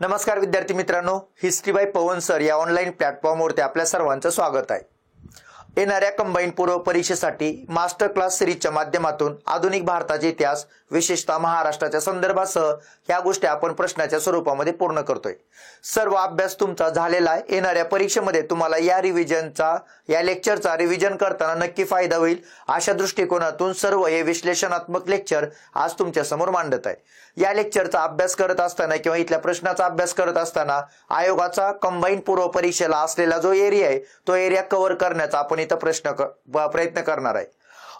नमस्कार विद्यार्थी मित्रांनो, हिस्ट्री बाय पवन सर या ऑनलाईन प्लॅटफॉर्मवरती आपल्या सर्वांचं स्वागत आहे। येणाऱ्या कंबाईन पूर्व परीक्षेसाठी मास्टर क्लास सिरीजच्या माध्यमातून आधुनिक भारताचा इतिहास, विशेषतः महाराष्ट्राच्या संदर्भासह ह्या गोष्टी आपण प्रश्नाच्या स्वरूपामध्ये पूर्ण करतोय। सर्व अभ्यास तुमचा झालेला आहे। येणाऱ्या परीक्षेमध्ये तुम्हाला या लेक्चरचा रिव्हिजन करताना नक्की फायदा होईल अशा दृष्टिकोनातून सर्व हे विश्लेषणात्मक लेक्चर आज तुमच्या समोर मांडत आहे। या लेक्चरचा अभ्यास करत असताना किंवा इथल्या प्रश्नाचा अभ्यास करत असताना आयोगाचा कंबाईन पूर्व परीक्षेला असलेला जो एरिया आहे तो एरिया कव्हर करण्याचा आपण इथं प्रयत्न करणार आहे।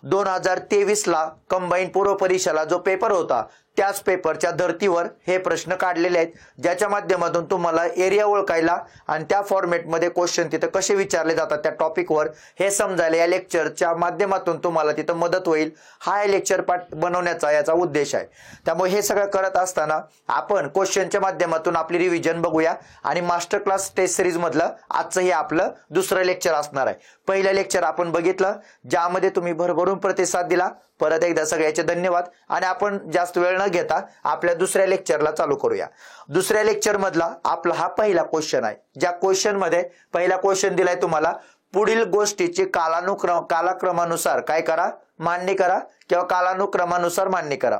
2023 ला कंबाईन पूर्व परीक्षेला जो पेपर होता त्याच पेपरच्या धर्तीवर हे प्रश्न काढलेले आहेत, ज्याच्या माध्यमातून तुम्हाला एरिया ओळखायला आणि त्या फॉर्मॅटमध्ये क्वेश्चन तिथे कसे विचारले जातात त्या टॉपिकवर हे समजायला या लेक्चरच्या माध्यमातून तुम्हाला तिथे मदत होईल। हा लेक्चर पार्ट बनवण्याचा याचा उद्देश आहे। त्यामुळे हे सगळं करत असताना आपण क्वेश्चनच्या माध्यमातून आपली रिव्हिजन बघूया आणि मास्टर क्लास टेस्ट सिरीज मधलं आजचं हे आपलं दुसरं लेक्चर असणार आहे। पहिलं लेक्चर आपण बघितलं ज्यामध्ये तुम्ही भरभरून प्रतिसाद दिला, परत एकदा सगळ्याचे धन्यवाद। आणि आपण जास्त वेळ न घेता आपल्या दुसऱ्या लेक्चरला चालू करूया। दुसऱ्या लेक्चर मधला आपला हा पहिला क्वेश्चन आहे, ज्या क्वेश्चन मध्ये पहिला क्वेश्चन दिलाय तुम्हाला, पुढील गोष्टीची कालक्रमानुसार काय करा, मांडणी करा किंवा कालानुक्रमानुसार मांडणी करा।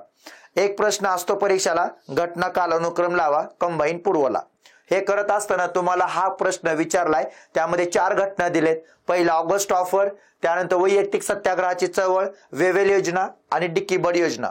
एक प्रश्न असतो परीक्षेला, घटना कालानुक्रम लावा कंबाईन पूर्वला। हे करत असताना तुम्हाला हा प्रश्न विचारलाय, त्यामध्ये 4 घटना दिलेत। पहिला ऑगस्ट ऑफर, त्यानंतर वैयक्तिक सत्याग्रहाची चळवळ, वेव्हेल योजना आणि डिक्की बर्ड योजना।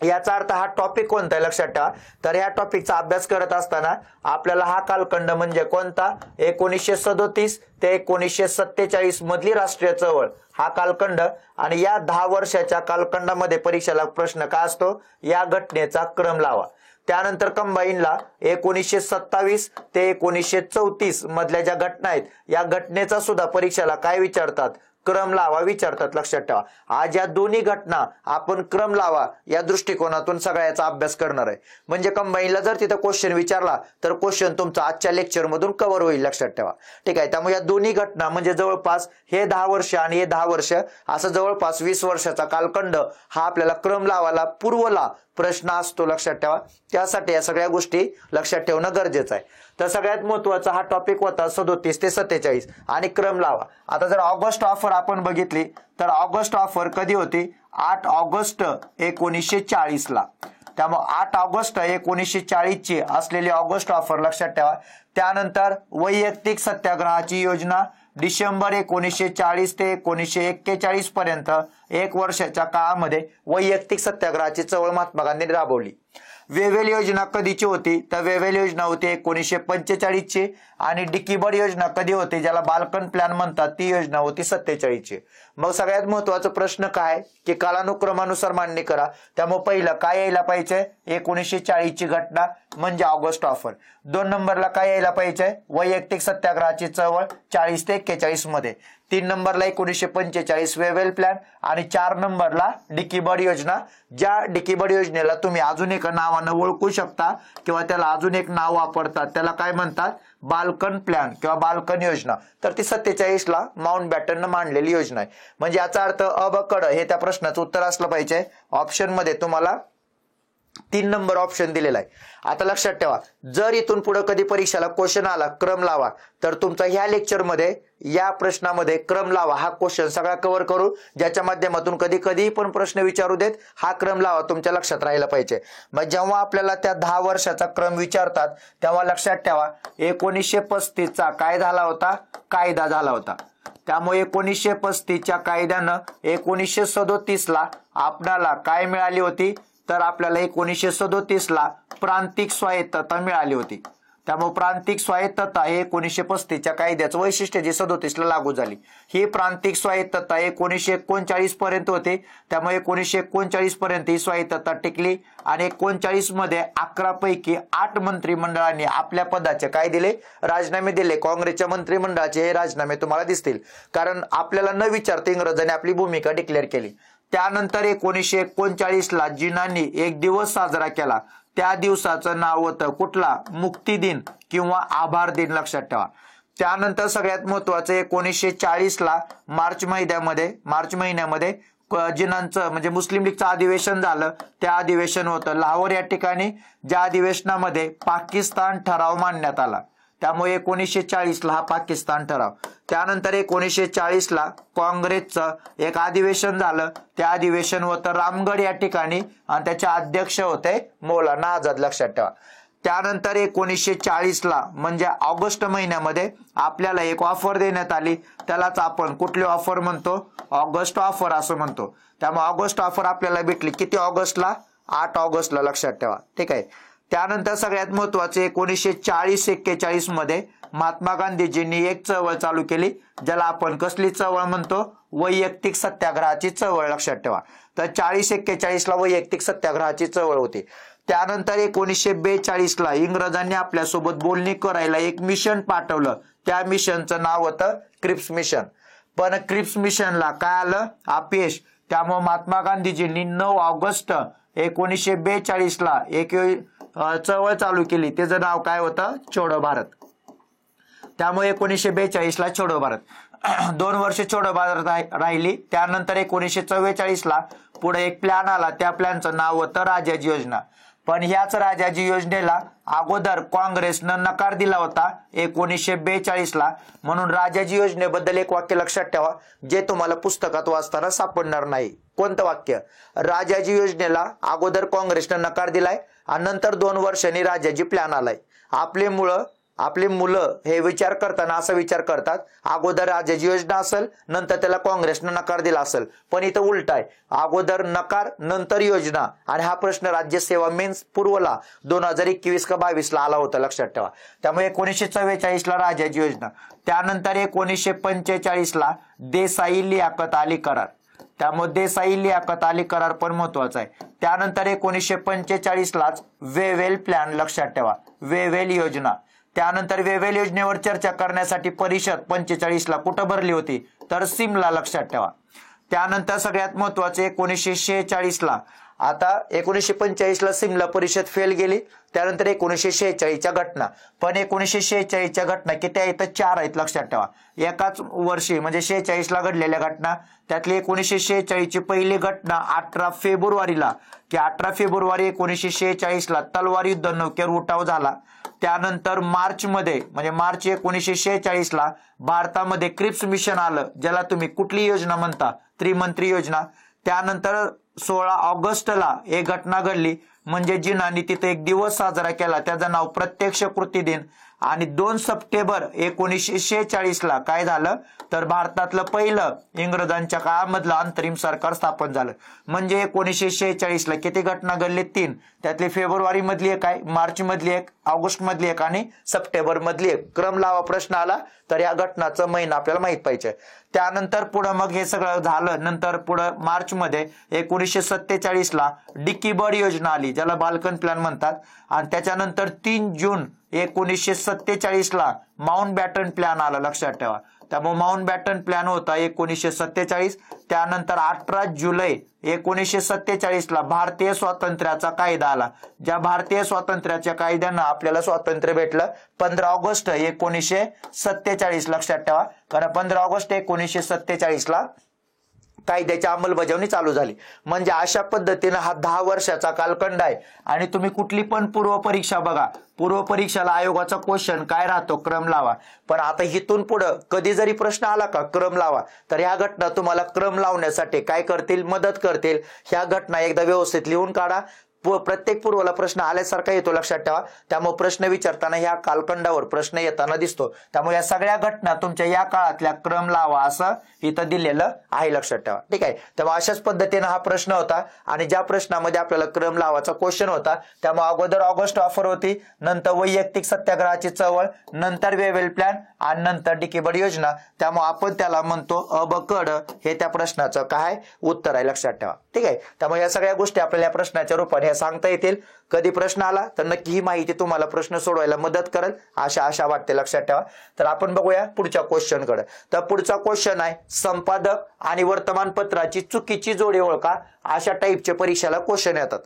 याचा अर्थ हा टॉपिक कोणता आहे लक्षात ठेवा। तर या टॉपिकचा अभ्यास करत असताना आपल्याला हा कालखंड म्हणजे कोणता, 1937 ते 1947 मधली राष्ट्रीय चळवळ हा कालखंड, आणि या 10 वर्षाच्या कालखंडामध्ये परीक्षेला प्रश्न काय असतो, या घटनेचा क्रम लावा। त्यानंतर कंबाईनला 1927 ते 1934 मधल्या ज्या घटना आहेत या घटनेचा सुद्धा परीक्षेला काय विचारतात, क्रम लावा विचारतात, लक्षात ठेवा। आज या दोन्ही घटना आपण क्रम लावा या दृष्टिकोनातून सगळ्याचा अभ्यास करणार आहे। म्हणजे कंबाईनला जर तिथं क्वेश्चन विचारला तर क्वेश्चन तुमचा आजच्या लेक्चर मधून कव्हर होईल, लक्षात ठेवा, ठीक आहे। त्यामुळे या दोन्ही घटना म्हणजे जवळपास हे 10 वर्ष आणि हे 10 वर्ष असं जवळपास 20 वर्षाचा कालखंड हा आपल्याला क्रम लावायला पूर्वला प्रश्न असतो, लक्षात ठेवा। त्यासाठी या सगळ्या गोष्टी लक्षात ठेवणं गरजेचं आहे। तर सगळ्यात महत्त्वाचा हा टॉपिक होता 37 ते 47 आणि क्रम लावा। आता जर ऑगस्ट ऑफर आपण बघितली तर ऑगस्ट ऑफर कधी होती, 8 ऑगस्ट 1940 ला। त्यामुळे 8 ऑगस्ट 1940 ची असलेली ऑगस्ट ऑफर लक्षात ठेवा। त्यानंतर वैयक्तिक सत्याग्रहाची योजना, डिसेंबर 1940 ते 1941 पर्यंत 1 वर्षाच्या काळामध्ये वैयक्तिक सत्याग्रहाची चळवळ महात्मा गांधींनी राबवली। वेव्हेल योजना कधीची होती, तर वेव्हेल योजना होती 1945 ची, आणि डिक्की बर्ड योजना कधी होती, ज्याला बाल्कन प्लॅन म्हणतात, ती योजना होती 47 ची। मग सगळ्यात महत्त्वाचा प्रश्न काय की कालानुक्रमानुसार मांडणी करा। त्यामुळे पहिलं काय यायला पाहिजे, 1940 ची घटना म्हणजे ऑगस्ट ऑफर। 2 नंबरला काय यायला पाहिजे, वैयक्तिक सत्याग्रहाची चळवळ 40 ते 41 मध्ये। 3 नंबरला 1945 वेव्हेल प्लॅन, आणि 4 नंबरला डिक्की बर्ड योजना। ज्या डिक्की बर्ड योजनेला तुम्ही अजून एक नावानं ओळखू शकता किंवा त्याला अजून एक नाव वापरतात, त्याला काय म्हणतात, बाल्कन प्लॅन किंवा बाल्कन योजना। तर ती 47 ला माउंटबॅटननं मांडलेली योजना आहे। म्हणजे याचा अर्थ अ ब क ड हे त्या प्रश्नाचं उत्तर असलं पाहिजे। ऑप्शन मध्ये तुम्हाला 3 नंबर ऑप्शन दिलेला आहे। आता लक्षात ठेवा, जर इथून पुढे कधी परीक्षेला क्वेश्चन आला क्रम लावा, तर तुमचा ह्या लेक्चर मध्ये या प्रश्नामध्ये क्रम लावा हा क्वेश्चन सगळा कव्हर करू, ज्याच्या माध्यमातून कधी पण प्रश्न विचारू देत हा क्रम लावा तुमच्या लक्षात राहिला पाहिजे। मग जेव्हा आपल्याला त्या 10 वर्षाचा क्रम विचारतात तेव्हा लक्षात ठेवा 1935 चा काय झाला होता, कायदा झाला होता। त्यामुळे 1935 च्या कायद्यानं 1937 ला आपल्याला काय मिळाली होती, तर आपल्याला 1937 ला प्रांतिक स्वायत्तता मिळाली होती। त्यामुळे प्रांतिक स्वायत्तता हे 1935 च्या कायद्याचं वैशिष्ट्य जे 37 ला लागू झाली। ही प्रांतिक स्वायत्तता 1939 पर्यंत होते। त्यामुळे 1939 पर्यंत ही स्वायत्तता टिकली, आणि 1939 मध्ये 11 पैकी 8 मंत्रिमंडळांनी आपल्या पदाचे काय दिले, राजीनामे दिले। काँग्रेसच्या मंत्रिमंडळाचे हे राजीनामे तुम्हाला दिसतील, कारण आपल्याला न विचारता इंग्रजांनी आपली भूमिका डिक्लेअर केली। त्यानंतर 1939 ला जिनांनी एक दिवस साजरा केला, त्या दिवसाचं नाव होतं कुठला, मुक्ती दिन किंवा आभार दिन, लक्षात ठेवा। त्यानंतर सगळ्यात महत्त्वाचं 1940 ला मार्च महिन्यामध्ये जिनांचं म्हणजे मुस्लिम लीगचं अधिवेशन झालं, त्या अधिवेशन होतं लाहोर या ठिकाणी, ज्या अधिवेशनामध्ये पाकिस्तान ठराव मांडण्यात आला. त्यामुळे 1940ला हा पाकिस्तान ठराव. त्यानंतर 1940ला काँग्रेसचं एक अधिवेशन झालं, त्या अधिवेशन होतं रामगढ या ठिकाणी आणि त्याचे अध्यक्ष होते मौलाना आझाद, लक्षात ठेवा. त्यानंतर 1940ला म्हणजे ऑगस्ट महिन्यामध्ये आपल्याला एक ऑफर देण्यात आली, त्यालाच आपण कुठली ऑफर म्हणतो, ऑगस्ट ऑफर असं म्हणतो. त्यामुळे ऑगस्ट ऑफर आपल्याला भेटली किती ऑगस्टला, 8 ऑगस्टला, लक्षात ठेवा. ठीक आहे. त्यानंतर सगळ्यात महत्वाचे 1940-41 मध्ये महात्मा गांधीजींनी एक चळवळ चालू केली, ज्याला आपण कसली चळवळ म्हणतो, वैयक्तिक सत्याग्रहाची चळवळ, लक्षात ठेवा. तर 40-41ला वैयक्तिक सत्याग्रहाची चळवळ होती. त्यानंतर 1942ला इंग्रजांनी आपल्यासोबत बोलणी करायला एक मिशन पाठवलं, त्या मिशनचं नाव होतं क्रिप्स मिशन. पण क्रिप्स मिशनला काय आलं, अपयश. त्यामुळे महात्मा गांधीजींनी 9 ऑगस्ट 1942ला एक चळवळ चालू केली, त्याचं नाव काय होतं, छोडो भारत. त्यामुळे 1942ला छोडो भारत. 2 वर्ष छोडो भारत राहिली. त्यानंतर 1944ला पुढे एक प्लॅन आला, त्या प्लॅनचं नाव होतं राजाजी योजना. पण ह्याच राजाजी योजनेला अगोदर काँग्रेसनं नकार दिला होता 1942ला. म्हणून राजाजी योजनेबद्दल एक वाक्य लक्षात ठेवा, जे तुम्हाला पुस्तकात वाचताना सापडणार नाही. कोणतं वाक्य, राजाजी योजनेला अगोदर काँग्रेसनं नकार दिलाय आणि नंतर 2 वर्षांनी राजाजी प्लॅन आलाय. आपले मुलं हे विचार करताना असा विचार करतात, अगोदर राजाजी योजना असेल, नंतर त्याला काँग्रेसनं नकार दिला असेल. पण इथं उलट आहे, अगोदर नकार नंतर योजना. आणि हा प्रश्न राज्यसेवा मेन्स पूर्वला 2021 का 22ला आला होता, लक्षात ठेवा. त्यामुळे 1944ला राजाजी योजना. त्यानंतर 1945ला देसाई लियाकत अली करार. त्यामुळे देसाई लियाकत अली करार पण महत्वाचा आहे. त्यानंतर 1945लाच वेव्हेल प्लॅन, लक्षात ठेवा, वेव्हेल योजना. त्यानंतर वेव्हेल योजनेवर चर्चा करण्यासाठी परिषद 45ला कुठं भरली होती, तर सिमला, लक्षात ठेवा. त्यानंतर सगळ्यात महत्वाचे 1946ला, आता 1945ला सिमला परिषद फेल गेली. त्यानंतर 1946च्या घटना. पण 1946च्या घटना किती आहेत, 4 आहेत, लक्षात ठेवा. एकाच वर्षी म्हणजे 46ला घडलेल्या घटना. त्यातली 1946ची पहिली घटना 18 फेब्रुवारीला, की 18 फेब्रुवारी 1946ला तलवार युद्ध नौकेवर उठाव झाला. त्यानंतर मार्चमध्ये म्हणजे मार्च 1946ला भारतामध्ये क्रिप्स मिशन आलं, ज्याला तुम्ही कुठली योजना म्हणता, त्रिमंत्री योजना. त्यानंतर 16 ऑगस्टला एक घटना घडली, म्हणजे जिनांनी तिथे एक दिवस साजरा केला, त्याचं नाव प्रत्यक्ष कृती दिन. आणि 2 सप्टेंबर 1946ला काय झालं, तर भारतातलं पहिलं इंग्रजांच्या काळामधलं अंतरिम सरकार स्थापन झालं. म्हणजे 1946ला किती घटना घडली, 3. त्यातली फेब्रुवारी मधली एक आहे, मार्च मधली एक, ऑगस्ट मधली एक आणि सप्टेंबर मधली एक. क्रम लावा प्रश्न आला तर या घटनाचं महिना आपल्याला माहित पाहिजे. त्यानंतर पुढे मग हे सगळं झालं. नंतर पुढे मार्च मध्ये 1947ला डिकी बर्ड योजना आली, ज्याला बाल्कन प्लॅन म्हणतात. आणि त्याच्यानंतर 3 जून 1947ला माउंट बॅटन प्लॅन आला, लक्षात ठेवा. त्यामुळे माउंट बॅटन प्लॅन होता 1947. त्यानंतर 18 जुलै 1947ला भारतीय स्वातंत्र्याचा कायदा आला, ज्या भारतीय स्वातंत्र्याच्या कायद्यानं आपल्याला स्वातंत्र्य भेटलं 15 ऑगस्ट 1947, लक्षात ठेवा. कारण 15 ऑगस्ट 1947ला कायद्याची अंमलबजावणी चालू झाली. म्हणजे अशा पद्धतीने हा 10 वर्षाचा कालखंड आहे. आणि तुम्ही कुठली पण पूर्व परीक्षा बघा, पूर्व परीक्षाला आयोगाचा क्वेश्चन काय राहतो, क्रम लावा. पण आता इथून पुढे कधी जरी प्रश्न आला का क्रम लावा, तर ह्या घटना तुम्हाला क्रम लावण्यासाठी काय करतील, मदत करतील. ह्या घटना एकदा व्यवस्थित लिहून काढा. प्रत्येक पूर्वला प्रश्न आल्यासारखा येतो, लक्षात ठेवा. त्यामुळे प्रश्न विचारताना ह्या कालखंडावर प्रश्न येताना दिसतो. त्यामुळे या सगळ्या घटना तुमच्या या काळातल्या क्रम लावा असं इथं दिलेलं आहे, लक्षात ठेवा. ठीक आहे. तेव्हा अशाच पद्धतीने हा प्रश्न होता. आणि ज्या प्रश्नामध्ये आपल्याला क्रम लावाचा क्वेश्चन होता, त्यामुळे अगोदर ऑगस्ट ऑफर होती, नंतर वैयक्तिक सत्याग्रहाची चळवळ, नंतर वेव्हेल प्लॅन आणि नंतर डिकी बर्ड योजना. त्यामुळे आपण त्याला म्हणतो अबकड. हे त्या प्रश्नाचं काय उत्तर आहे, लक्षात ठेवा. ठीक आहे. त्यामुळे या सगळ्या गोष्टी आपल्याला या प्रश्नाच्या रूपाने सांगता येतील. कधी प्रश्न आला तर नक्की ही माहिती तुम्हाला प्रश्न सोडवायला मदत करेल आशा वाटते, लक्षात ठेवा. तर आपण बघूया पुढच्या क्वेश्चन कडे. तर पुढचा क्वेश्चन आहे, संपादक आणि वर्तमानपत्राची चुकीची जोडी ओळखा. अशा टाईपच्या परीक्षेला क्वेश्चन येतात.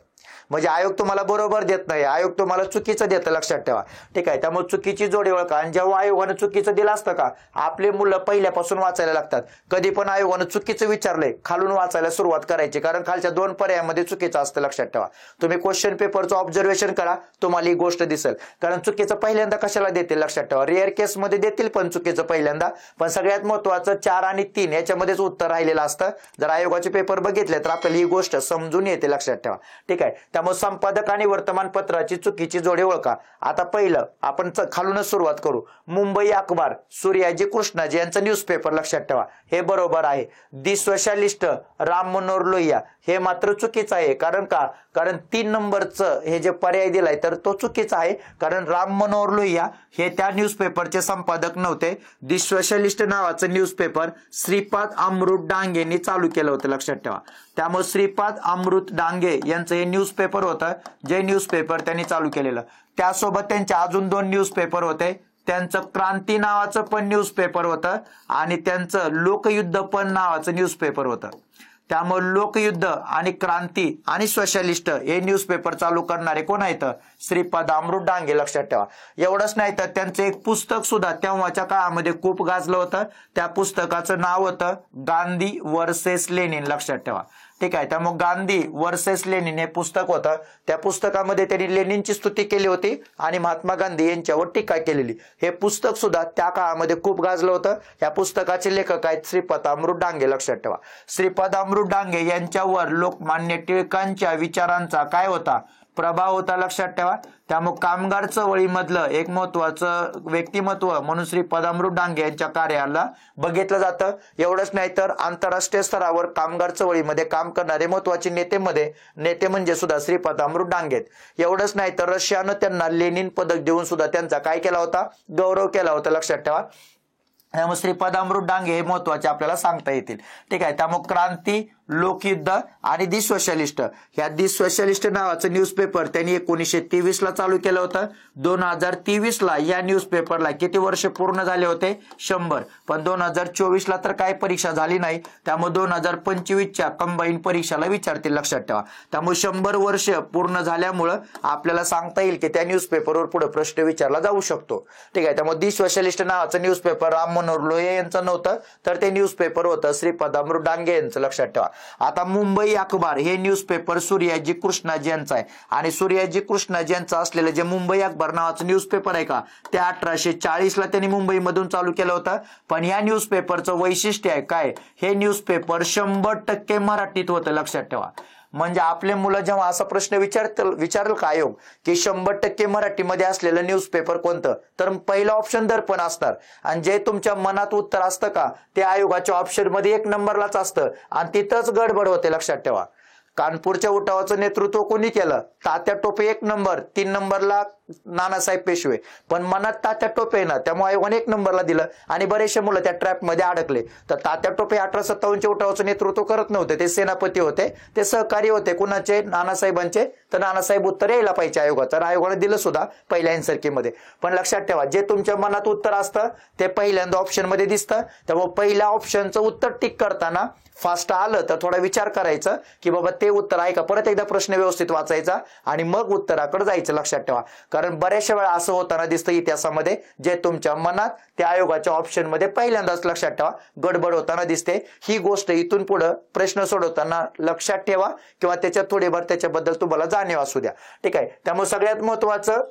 म्हणजे आयोग तुम्हाला बरोबर देत नाही, आयोग तुम्हाला चुकीचं देतं, लक्षात ठेवा. ठीक आहे, त्यामुळे चुकीची जोडी ओळखा. आणि जेव्हा आयोगानं चुकीचं दिलं असतं का, आपले मुलं पहिल्यापासून वाचायला लागतात. कधी पण आयोगानं चुकीचं विचारलंय खालून वाचायला सुरुवात करायची, कारण खालच्या 2 पर्यायामध्ये चुकीचं असतं, लक्षात ठेवा. तुम्ही क्वेश्चन पेपरचं ऑब्झर्वेशन करा, तुम्हाला ही गोष्ट दिसेल. कारण चुकीचं पहिल्यांदा कशाला देतील, लक्षात ठेवा. रेअर केस मध्ये देतील पण चुकीचं पहिल्यांदा, पण सगळ्यात महत्वाचं 4 आणि 3 याच्यामध्येच उत्तर राहिलेलं असतं. जर आयोगाचे पेपर बघितले तर आपल्याला ही गोष्ट समजून येते, लक्षात ठेवा. ठीक आहे, त्यामुळे संपादक आणि वर्तमानपत्राची चुकीची जोडी ओळखा. आता पहिलं आपण खालूनच सुरुवात करू. मुंबई अखबार सूर्याजी कृष्णाजी यांचं न्यूजपेपर, लक्षात ठेवा, हे बरोबर आहे. दि सोशलिस्ट राम मनोहर लोहिया हे मात्र चुकीचं आहे. कारण का, कारण 3 नंबरचं हे जे पर्याय दिलाय तर तो चुकीचा आहे. कारण राम मनोहर लोहिया हे त्या न्यूजपेपरचे संपादक नव्हते. दि सोशलिस्ट नावाचं न्यूजपेपर श्रीपाद अमृत डांगेंनी चालू केलं होतं, लक्षात ठेवा. त्यामुळे श्रीपाद अमृत डांगे यांचं हे न्यूजपेपर होतं, जे न्यूजपेपर त्यांनी चालू केलेलं. त्यासोबत त्यांचे अजून 2 न्यूजपेपर होते. त्यांचं क्रांती नावाचं पण न्यूजपेपर होतं आणि त्यांचं लोकयुद्ध पण नावाचं न्यूजपेपर होतं. त्यामुळे लोकयुद्ध आणि क्रांती आणि सोशलिस्ट हे न्यूजपेपर चालू करणारे कोण आहेत, श्रीपाद अमृत डांगे, लक्षात ठेवा. एवढंच नाही तर त्यांचं एक पुस्तक सुद्धा तेव्हाच्या काळामध्ये खूप गाजलं होतं. त्या पुस्तकाचं नाव होतं गांधी वर्सेस लेनिन, लक्षात ठेवा. ठीक आहे, त्यामुळे गांधी वर्सेस लेनिन हे पुस्तक होतं. त्या पुस्तकामध्ये त्यांनी लेनिनची स्तुती केली होती आणि महात्मा गांधी यांच्यावर टीका केलेली. हे पुस्तक सुद्धा त्या काळामध्ये खूप गाजलं होतं. या पुस्तकाचे लेखक आहेत श्रीपाद अमृत डांगे, लक्षात ठेवा. श्रीपाद अमृत डांगे यांच्यावर लोकमान्य टिळकांच्या विचारांचा काय होता, प्रभाव होता, लक्षात ठेवा. त्यामुळे कामगार चळवळीमधलं एक महत्वाचं व्यक्तिमत्व म्हणून श्रीपाद अमृत डांगे यांच्या कार्याला बघितलं जातं. एवढंच नाही तर आंतरराष्ट्रीय स्तरावर कामगार चळवळीमध्ये काम करणारे महत्वाचे नेते म्हणजे सुद्धा श्रीपाद अमृत डांगे. एवढंच नाही तर रशियानं त्यांना लेनिन पदक देऊन सुद्धा त्यांचा काय केला होता, गौरव केला होता, लक्षात ठेवा. त्यामुळे श्रीपाद अमृत डांगे हे महत्वाचे आपल्याला सांगता येतील. ठीक आहे, त्यामुळे क्रांती, लोकयुद्ध आणि दि सोशलिस्ट ह्या दि सोशलिस्ट नावाचं न्यूजपेपर त्यांनी 1923 ला चालू केलं होतं. 2023 ला या न्यूजपेपरला किती वर्ष पूर्ण झाले होते, 100. पण 2024 ला तर काय परीक्षा झाली नाही, त्यामुळे 2025च्या कंबाईन परीक्षाला विचारतील, लक्षात ठेवा. त्यामुळे 100 वर्ष पूर्ण झाल्यामुळं आपल्याला सांगता येईल की त्या न्यूजपेपरवर पुढे प्रश्न विचारला जाऊ शकतो. ठीक आहे, त्यामुळे दि सोशलिस्ट नावाचं न्यूजपेपर राम मनोहर लोहिया यांचं नव्हतं, तर ते न्यूजपेपर होतं श्रीपाद अमृत डांगे यांचं, लक्षात ठेवा. आता मुंबई अखबार हे न्यूजपेपर सूर्याजी कृष्णाजी यांचं आहे. आणि सूर्याजी कृष्णाजी यांचं असलेलं जे मुंबई अखबार नावाचं न्यूजपेपर आहे का, ते 1840 ला त्यांनी मुंबईमधून चालू केलं होतं. पण या न्यूजपेपरचं वैशिष्ट्य आहे काय, हे न्यूजपेपर 100% मराठीत होतं, लक्षात ठेवा. म्हणजे आपले मुलं जेव्हा असा प्रश्न विचारल का आयोग की 100% मराठीमध्ये असलेलं न्यूजपेपर कोणतं, तर पहिलं ऑप्शन दर्पण असणार. आणि जे तुमच्या मनात उत्तर असतं का, ते आयोगाच्या ऑप्शन मध्ये 1 नंबरलाच असतं आणि तिथंच गडबड होते, लक्षात ठेवा. कानपूरच्या उठावाचं नेतृत्व कोणी केलं, तात्या टोपे 1 नंबर, 3 नंबरला नानासाहेब पेशवे. पण मनात तात्या टोपे ना, त्यामुळे आयोगाने 1 नंबरला दिलं आणि बरेचसे मुलं त्या ट्रॅप मध्ये अडकले. तर तात्या टोपे 1857च्या उठावाचं नेतृत्व करत नव्हते, ते सेनापती होते, ते सहकारी होते कुणाचे, नानासाहेबांचे. तर नानासाहेब उत्तर यायला पाहिजे आयोगाचं, आयोगाने दिलं सुद्धा पहिल्या एन्सर मध्ये. पण लक्षात ठेवा, जे तुमच्या मनात उत्तर असतं ते पहिल्यांदा ऑप्शन मध्ये दिसतं. त्यामुळे पहिल्या ऑप्शनचं उत्तर टिक करताना फास्ट आलं तर थोडा विचार करायचं की बाबा ते उत्तर आहे का, परत एकदा प्रश्न व्यवस्थित वाचायचा आणि मग उत्तराकडे जायचं, लक्षात ठेवा. कारण बऱ्याचशा वेळा असं होताना दिसतं इतिहासामध्ये, जे तुमच्या मनात त्या आयोगाच्या ऑप्शन मध्ये पहिल्यांदाच, लक्षात ठेवा, गडबड होताना दिसते. ही गोष्ट इथून पुढे प्रश्न सोडवताना लक्षात ठेवा किंवा त्याच्यात थोडीफार त्याच्याबद्दल तुम्हाला जाणीव असू द्या. ठीक आहे, त्यामुळे सगळ्यात महत्वाचं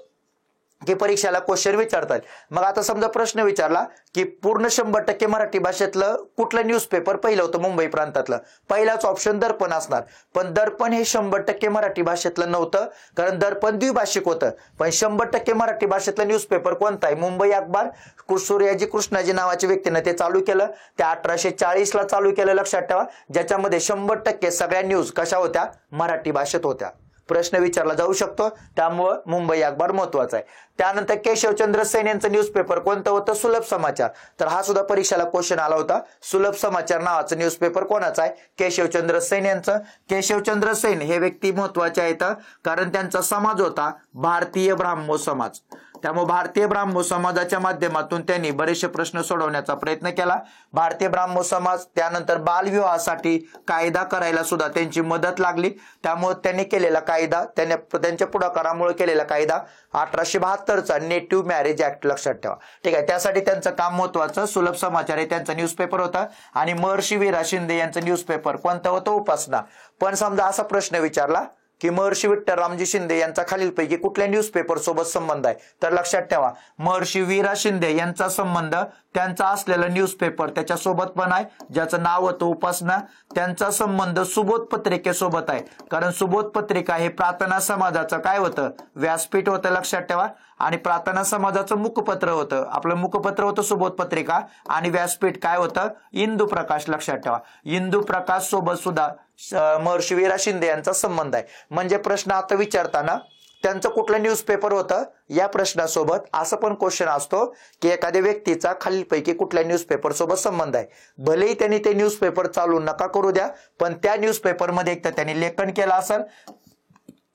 की परीक्षेला क्वेश्चन विचारतात. मग आता समजा प्रश्न विचारला की पूर्ण 100% मराठी भाषेतलं कुठलं न्यूजपेपर पहिलं होतं मुंबई प्रांतातलं, पहिलाच ऑप्शन दर्पण असणार. पण दर्पण हे 100% मराठी भाषेतलं नव्हतं, कारण दर्पण द्विभाषिक होतं. पण 100% मराठी भाषेतलं न्यूजपेपर कोणता आहे, मुंबई अखबार. सूर्याजी कृष्णाजी नावाच्या व्यक्तीने ते चालू केलं, ते 1840 ला चालू केलं, लक्षात ठेवा. ज्याच्यामध्ये 100% सगळ्या न्यूज कशा होत्या, मराठी भाषेत होत्या. प्रश्न विचारला जाऊ शकतो, त्यामुळे मुंबई अखबार महत्वाचा आहे. त्यानंतर केशवचंद्र सेन यांचं न्यूजपेपर कोणतं होतं, सुलभ समाचार. तर हा सुद्धा परीक्षेला क्वेश्चन आला होता. सुलभ समाचार नावाचं न्यूजपेपर कोणाचं आहे, केशवचंद्र सेन यांचं. केशवचंद्र सेन हे व्यक्ती महत्वाचे आहेत कारण त्यांचा समाज होता भारतीय ब्राह्मो समाज. त्यामुळे भारतीय ब्राह्मो समाजाच्या माध्यमातून त्यांनी बरेचसे प्रश्न सोडवण्याचा प्रयत्न केला. भारतीय ब्राह्मो समाज त्यानंतर बालविवाहासाठी कायदा करायला सुद्धा त्यांची मदत लागली. त्यामुळे त्यांनी केलेला कायदा, त्यांच्या पुढाकारामुळे केलेला कायदा 1872चा नेटिव्ह मॅरेज ऍक्ट लक्षात ठेवा. ठीक आहे, त्यासाठी त्यांचं काम महत्वाचं. सुलभ समाचार हे त्यांचं न्यूजपेपर होता आणि महर्षी वीरा शिंदे यांचं न्यूजपेपर कोणतं होतं? उपासना. पण समजा असा प्रश्न विचारला की महर्षी विठ्ठल रामजी शिंदे यांचा खालीलपैकी कुठल्या न्यूजपेपर सोबत संबंध आहे, तर लक्षात ठेवा महर्षी वीरा शिंदे यांचा संबंध त्यांचा असलेला न्यूजपेपर त्याच्यासोबत पण आहे ज्याचं नाव होतं उपासना. त्यांचा संबंध सुबोध पत्रिकेसोबत आहे, कारण सुबोध पत्रिका हे प्रार्थना समाजाचं काय होतं? व्यासपीठ होतं लक्षात ठेवा. आणि प्रार्थना समाजाचं मुखपत्र होतं, आपलं मुखपत्र होतं सुबोध पत्रिका आणि व्यासपीठ काय होतं? इंदू प्रकाश. लक्षात ठेवा इंदू प्रकाश सोबत सुद्धा महर्षी वीरा शिंदे यांचा संबंध आहे. म्हणजे प्रश्न आता विचारताना त्यांचं कुठलं न्यूजपेपर होतं या प्रश्नासोबत असं पण क्वेश्चन असतो की एखाद्या व्यक्तीचा खालीलपैकी कुठल्या न्यूजपेपर सोबत संबंध आहे. भलेही त्यांनी ते न्यूजपेपर चालू नका करू द्या, पण त्या न्यूजपेपरमध्ये एक तर त्यांनी लेखन केलं असेल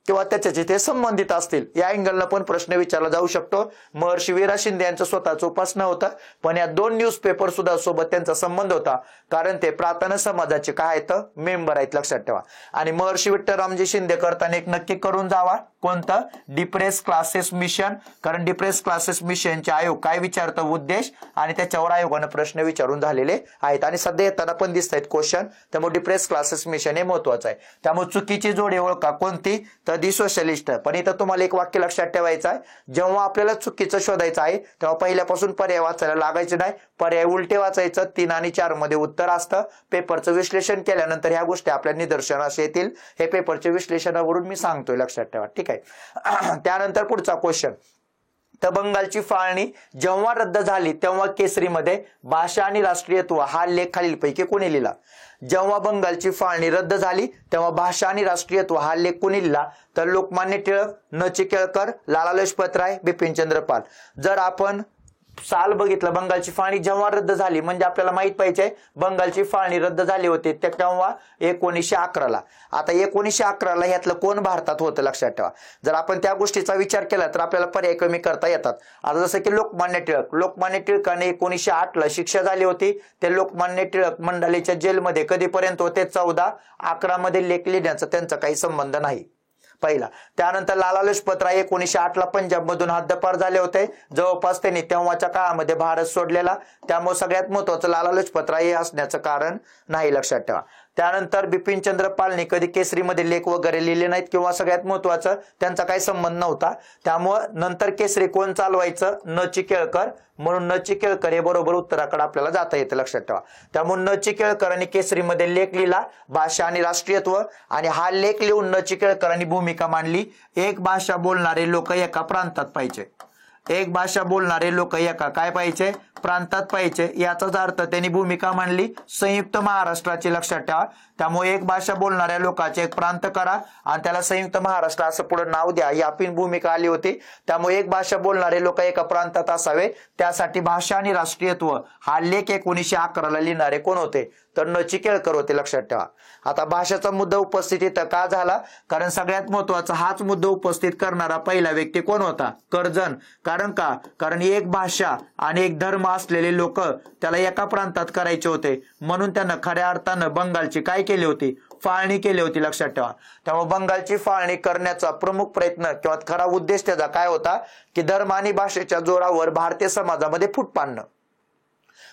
किंवा त्याच्याशी ते संबंधित असतील, या अँगलनं पण प्रश्न विचारला जाऊ शकतो. महर्षी वीरा शिंदे यांचं स्वतःचं उपासना होतं, पण या दोन न्यूजपेपर सुद्धा सोबत त्यांचा संबंध होता, कारण ते प्रार्थना समाजाचे काय आहेत? मेंबर आहेत लक्षात ठेवा. आणि महर्षी विठ्ठल रामजी शिंदे करताना एक नक्की करून जावा, कोणतं? Depress classes mission. कारण डिप्रेस क्लासेस मिशनचे आयोग काय विचारतं? उद्देश, आणि त्याच्यावर आयोगानं प्रश्न विचारून झालेले आहेत आणि सध्या येताना पण दिसत आहेत क्वेश्चन. त्यामुळे डिप्रेस क्लासेस मिशन हे महत्वाचं आहे. त्यामुळे चुकीची जोडी ओळखा कोणती? तर दी सोशलिस्ट. पण इथं तुम्हाला एक वाक्य लक्षात ठेवायचं आहे, जेव्हा आपल्याला चुकीचं शोधायचं आहे तेव्हा पहिल्यापासून पर्याय वाचायला लागायचे नाही, पर्याय उलटे वाचायचं. 3 आणि 4 मध्ये उत्तर असतं. पेपरचं विश्लेषण केल्यानंतर ह्या गोष्टी आपल्या निदर्शनास येतील. हे पेपरच्या विश्लेषणावरून मी सांगतोय लक्षात ठेवा. ठीक आहे. त्यानंतर पुढचा क्वेश्चन, तर बंगालची फाळणी जेव्हा रद्द झाली तेव्हा केसरीमध्ये भाषा आणि राष्ट्रीयत्व हा लेख खालीलपैकी कोणी लिहिला? जेव्हा बंगालची फाळणी रद्द झाली तेव्हा भाषा आणि राष्ट्रीयत्व हा लेख कोणी लिहिला? तर लोकमान्य टिळक, न.चि. केळकर, लाला लजपत राय, बिपिनचंद्र पाल. जर आपण साल बघितलं, बंगालची फाळणी जेव्हा रद्द झाली म्हणजे आपल्याला माहित पाहिजे बंगालची फाळणी रद्द झाली होती ते केव्हा? 1911ला. आता 1911ला ह्यातलं कोण भारतात होतं लक्षात ठेवा. जर आपण त्या गोष्टीचा विचार केला तर आपल्याला पर्याय कमी करता येतात. आता जसं की लोकमान्य टिळकाने 1908ला शिक्षा झाली होती. ते लोकमान्य टिळक मंडालेच्या जेलमध्ये कधीपर्यंत होते? 14/11 मध्ये लेख लिहिण्याचा त्यांचा काही संबंध नाही पहिला. त्यानंतर लाला लजपत राय 1908ला पंजाब मधून हद्दपार झाले होते. जवळपास त्यांनी तेव्हाच्या काळामध्ये भारत सोडलेला, त्यामुळे सगळ्यात महत्वाचं लाला लजपत राय हे असण्याचं कारण नाही लक्षात ठेवा. त्यानंतर बिपिनचंद्र पालने कधी केसरीमध्ये लेख वगैरे लिहिले नाहीत किंवा सगळ्यात महत्वाचं त्यांचा काही संबंध नव्हता. त्यामुळं नंतर केसरी कोण चालवायचं? न.चि. केळकर. म्हणून न.चि. केळकर हे बरोबर उत्तराकडे आपल्याला जाता येतं लक्षात ठेवा. त्यामुळे न.चि. केळकरांनी केसरीमध्ये लेख लिहिला भाषा आणि राष्ट्रीयत्व, आणि हा लेख लिहून न.चि. केळकरांनी भूमिका मांडली एक भाषा बोलणारे लोक एका प्रांतात पाहिजे. एक भाषा बोलणारे लोक एका काय पाहिजे? प्रांतात पाहिजे. याचाच अर्थ त्यांनी भूमिका मांडली संयुक्त महाराष्ट्राची लक्षात ठेवा. त्यामुळे एक भाषा बोलणाऱ्या लोकांचे एक प्रांत करा आणि त्याला संयुक्त महाराष्ट्र असं पुढे नाव द्या, ही आपली भूमिका आली होती. त्यामुळे एक भाषा बोलणारे लोक एका प्रांतात असावे, त्यासाठी भाषा आणि राष्ट्रीयत्व हा लेख 1911ला लिहिणारे कोण होते? तर न.चि. केळकर होते लक्षात ठेवा. आता भाषेचा मुद्दा उपस्थित इथं का झाला? कारण सगळ्यात महत्वाचा हाच मुद्दा उपस्थित करणारा पहिला व्यक्ती कोण होता? कर्जन. कारण का? कारण एक भाषा आणि एक धर्म असलेले लोक त्याला एका प्रांतात करायचे होते, म्हणून त्यानं खऱ्या अर्थानं बंगालची काय केली होती? फाळणी केली होती लक्षात ठेवा. त्यामुळे बंगालची फाळणी करण्याचा प्रमुख प्रयत्न किंवा खरा उद्देश त्याचा काय होता? की धर्म आणि भाषेच्या जोरावर भारतीय समाजामध्ये फूट पाडणं.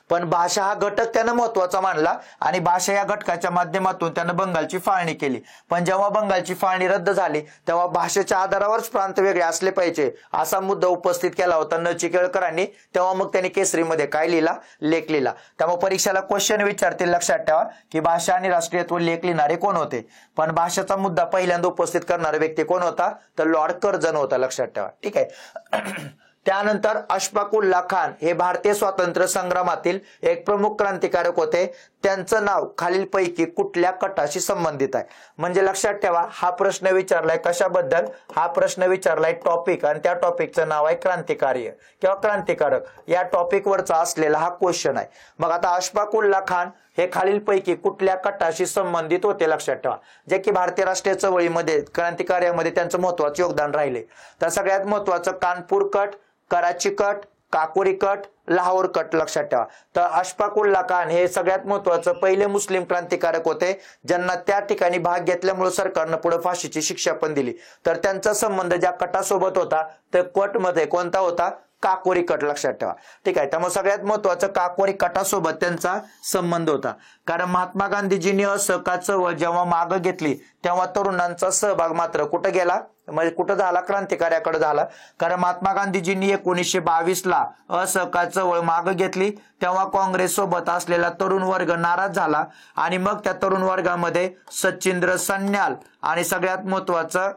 पण भाषा हा घटक त्यानं महत्वाचा मानला आणि भाषा या घटकाच्या माध्यमातून त्यानं बंगालची फाळणी केली. पण जेव्हा बंगालची फाळणी रद्द झाली तेव्हा भाषेच्या आधारावरच प्रांत वेगळे असले पाहिजे असा मुद्दा उपस्थित केला होता न.चि. केळकरांनी. तेव्हा मग त्यांनी केसरीमध्ये काय लिहिला? लेख लिहिला. त्यामुळे परीक्षेला क्वेश्चन विचारतील लक्षात ठेवा की भाषा आणि राष्ट्रीयत्व लेख लिहिणारे कोण होते. पण भाषेचा मुद्दा पहिल्यांदा उपस्थित करणारा व्यक्ती कोण होता? तर लॉर्ड कर्जन होता लक्षात ठेवा. ठीक आहे. त्यानंतर अशफाकुल्ला खान हे भारतीय स्वातंत्र्य संग्रामातील एक प्रमुख क्रांतिकारक होते. त्यांचं नाव खालीलपैकी कुठल्या कटाशी संबंधित आहे? म्हणजे लक्षात ठेवा हा प्रश्न विचारलाय कशाबद्दल? हा प्रश्न विचारलाय टॉपिक, आणि त्या टॉपिकचं नाव आहे क्रांतिकार्य किंवा क्रांतिकारक. या टॉपिक वरचा असलेला हा क्वेश्चन आहे. मग आता अशफाकुल्ला खान हे खालीलपैकी कुठल्या कटाशी संबंधित होते लक्षात ठेवा, जे की भारतीय राष्ट्रीय चळवळीमध्ये क्रांतिकार्यामध्ये त्यांचं महत्वाचं योगदान राहिले. तर सगळ्यात महत्वाचं कानपूर कट, कराची कट, काकोरी कट, लाहोर कट लक्षात ठेवा. तर अशफाक उल्ला खान हे सगळ्यात महत्वाचं पहिले मुस्लिम क्रांतिकारक होते ज्यांना त्या ठिकाणी भाग घेतल्यामुळे सरकारनं पुढे फाशीची शिक्षा पण दिली. तर त्यांचा संबंध ज्या कटासोबत होता तर कट मध्ये कोणता होता? काकोरी कट लक्षात ठेवा. ठीक आहे. त्यामुळे सगळ्यात महत्वाचं काकोरी कटासोबत त्यांचा संबंध होता. कारण महात्मा गांधीजींनी असहकारचं जेव्हा मागं घेतली तेव्हा तरुणांचा सहभाग मात्र कुठं गेला? म्हणजे कुठं झाला? क्रांतिकार्याकडे झाला. कारण महात्मा गांधीजींनी 1922ला असहकार चळवळ मागे घेतली तेव्हा काँग्रेस सोबत असलेला तरुण वर्ग नाराज झाला आणि मग त्या तरुण वर्गामध्ये सचिंद्र सन्याल आणि सगळ्यात महत्वाचं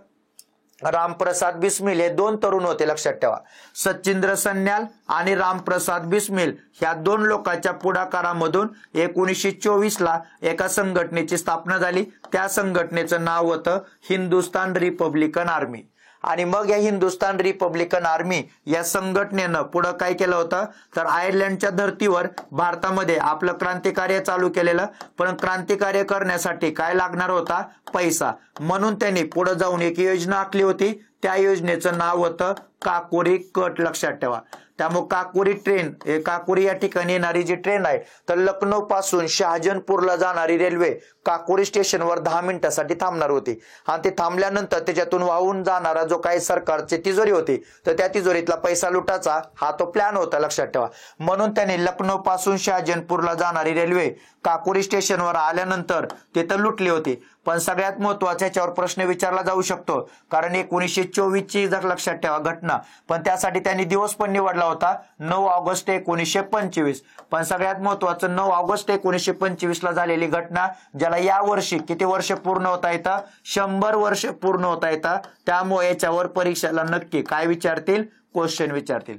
रामप्रसाद बिस्मिल हे दोन तरुण होते लक्षात ठेवा. सचिंद्र सन्याल आणि रामप्रसाद बिस्मिल ह्या दोन लोकांच्या पुढाकारामधून 1924ला एका संघटनेची स्थापना झाली. त्या संघटनेचं नाव होतं हिंदुस्थान रिपब्लिकन आर्मी. आणि मग या हिंदुस्थान रिपब्लिकन आर्मी या संघटनेनं पुढे काय केलं होतं? तर आयर्लंडच्या धर्तीवर भारतामध्ये आपलं क्रांतिकार्य चालू केलेलं. पण क्रांतिकार्य करण्यासाठी काय लागणार होता? पैसा. म्हणून त्यांनी पुढे जाऊन एक योजना आखली होती. त्या योजनेचं नाव होतं काकोरी कट लक्षात ठेवा. त्यामुळे काकोरी ट्रेन, काकोरी या ठिकाणी येणारी जी ट्रेन आहे तर लखनौ पासून शहाजनपूरला जाणारी रेल्वे काकोरी स्टेशनवर 10 मिनिटासाठी थांबणार होती. आणि ते थांबल्यानंतर त्याच्यातून वाहून जाणारा जो काही सरकारची तिजोरी होती तर त्या तिजोरीतला पैसा लुटाचा हा तो प्लॅन होता लक्षात ठेवा. म्हणून त्यांनी लखनौ पासून शहाजनपूरला जाणारी रेल्वे काकोरी स्टेशनवर आल्यानंतर तिथं लुटली होती. पण सगळ्यात महत्वाचा याच्यावर प्रश्न विचारला जाऊ शकतो कारण 1924ची जर लक्षात ठेवा घटना. पण त्यासाठी त्यांनी दिवस पण निवडला होता 9 ऑगस्ट 1925. पण सगळ्यात महत्वाचं 9 ऑगस्ट 1925ला झालेली घटना ज्याला या वर्षी किती वर्ष पूर्ण होता येतं? 100 वर्ष पूर्ण होता येतं. त्यामुळे याच्यावर परीक्षेला नक्की काय विचारतील? क्वेश्चन विचारतील.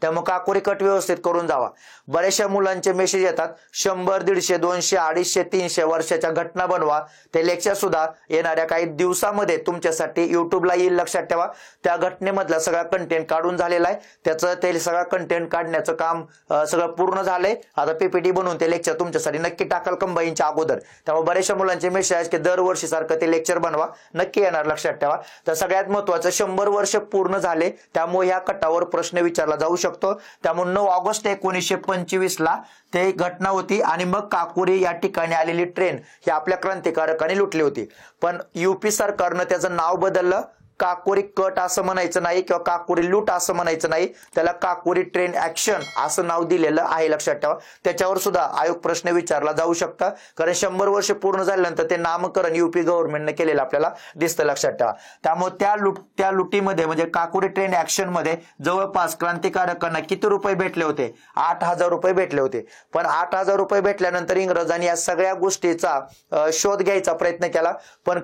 त्यामुळे काकोरी कट व्यवस्थित करून जावा. बऱ्याचशा मुलांचे मेसेज येतात 100, 150, 200, 250, 300 वर्षाच्या घटना बनवा. ते लेक्चर सुद्धा येणाऱ्या काही दिवसामध्ये तुमच्यासाठी युट्यूबला येईल लक्षात ठेवा. त्या घटनेमधला सगळा कंटेंट काढून झालेला आहे. त्याचं ते सगळा कंटेंट काढण्याचं काम सगळं पूर्ण झालंय. आता पीपीटी बनवून ते लेक्चर तुमच्यासाठी नक्की टाकाल कंबाईनच्या अगोदर. त्यामुळे बऱ्याचशा मुलांचे मेसेज आहेत की दरवर्षी सारखं ते लेक्चर बनवा. नक्की येणार लक्षात ठेवा. तर सगळ्यात महत्वाचं 100 वर्ष पूर्ण झाले त्यामुळे या कटावर प्रश्न विचारला जाऊ शकतो. त्यामुळे 9 ऑगस्ट 1925ला ते घटना होती आणि मग काकोरी या ठिकाणी आलेली ट्रेन ही आपल्या क्रांतिकारकांनी लुटली होती. पण यूपी सरकारनं त्याचं नाव बदललं. काकोरी कट असं म्हणायचं नाही किंवा काकोरी लूट असं म्हणायचं नाही. त्याला काकोरी ट्रेन ऍक्शन असं नाव दिलेलं आहे लक्षात ठेवा. त्याच्यावर सुद्धा आयोग प्रश्न विचारला जाऊ शकता कारण 100 वर्ष पूर्ण झाल्यानंतर ते नामकरण यूपी गव्हर्नमेंटने केलेलं आपल्याला दिसतं लक्षात ठेवा. त्यामुळे त्या लुटीमध्ये म्हणजे काकोरी ट्रेन ऍक्शन मध्ये जवळपास क्रांतिकारकांना किती रुपये भेटले होते? 8,000 रुपये भेटले होते. पण 8,000 रुपये भेटल्यानंतर इंग्रजांनी या सगळ्या गोष्टीचा शोध घ्यायचा प्रयत्न केला. पण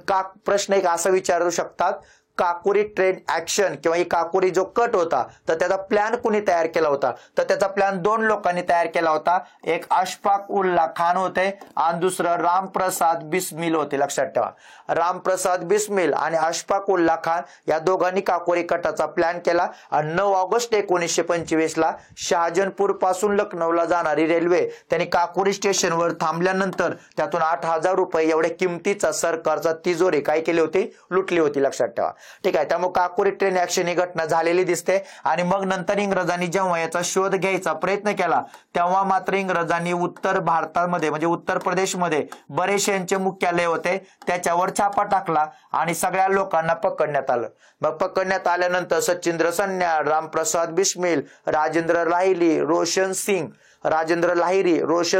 प्रश्न एक असा विचारू शकतात काकोरी ट्रेन ऍक्शन किंवा ही काकोरी जो कट होता तर त्याचा प्लॅन कुणी तयार केला होता? तर त्याचा प्लॅन 2 लोकांनी तयार केला होता. एक अशफाक उल्ला खान होते आणि दुसरं रामप्रसाद बिस्मिल होते लक्षात ठेवा. रामप्रसाद बिस्मिल आणि अशफाक उल्ला खान या दोघांनी काकोरी कटाचा प्लॅन केला आणि 9 ऑगस्ट 1925ला शहाजनपूर पासून लखनौला जाणारी रेल्वे त्यांनी काकोरी स्टेशनवर थांबल्यानंतर त्यातून 8,000 रुपये एवढ्या किमतीचा सरकारचा तिजोरी काय केली होती? लुटली होती लक्षात ठेवा. ठीक आहे. त्यामुळे काकोरी ट्रेन ऍक्शन ही घटना झालेली दिसते. आणि मग नंतर इंग्रजांनी जेव्हा याचा शोध घ्यायचा प्रयत्न केला तेव्हा मात्र इंग्रजांनी उत्तर भारतामध्ये म्हणजे उत्तर प्रदेशमध्ये बरेचसे यांचे मुख्यालय होते त्याच्यावर छापा टाकला आणि सगळ्या लोकांना पकडण्यात आलं. मग पकडण्यात आल्यानंतर सचिंद्र सन्याल, रामप्रसाद बिस्मिल, राजेंद्र लाहिरी, रोशन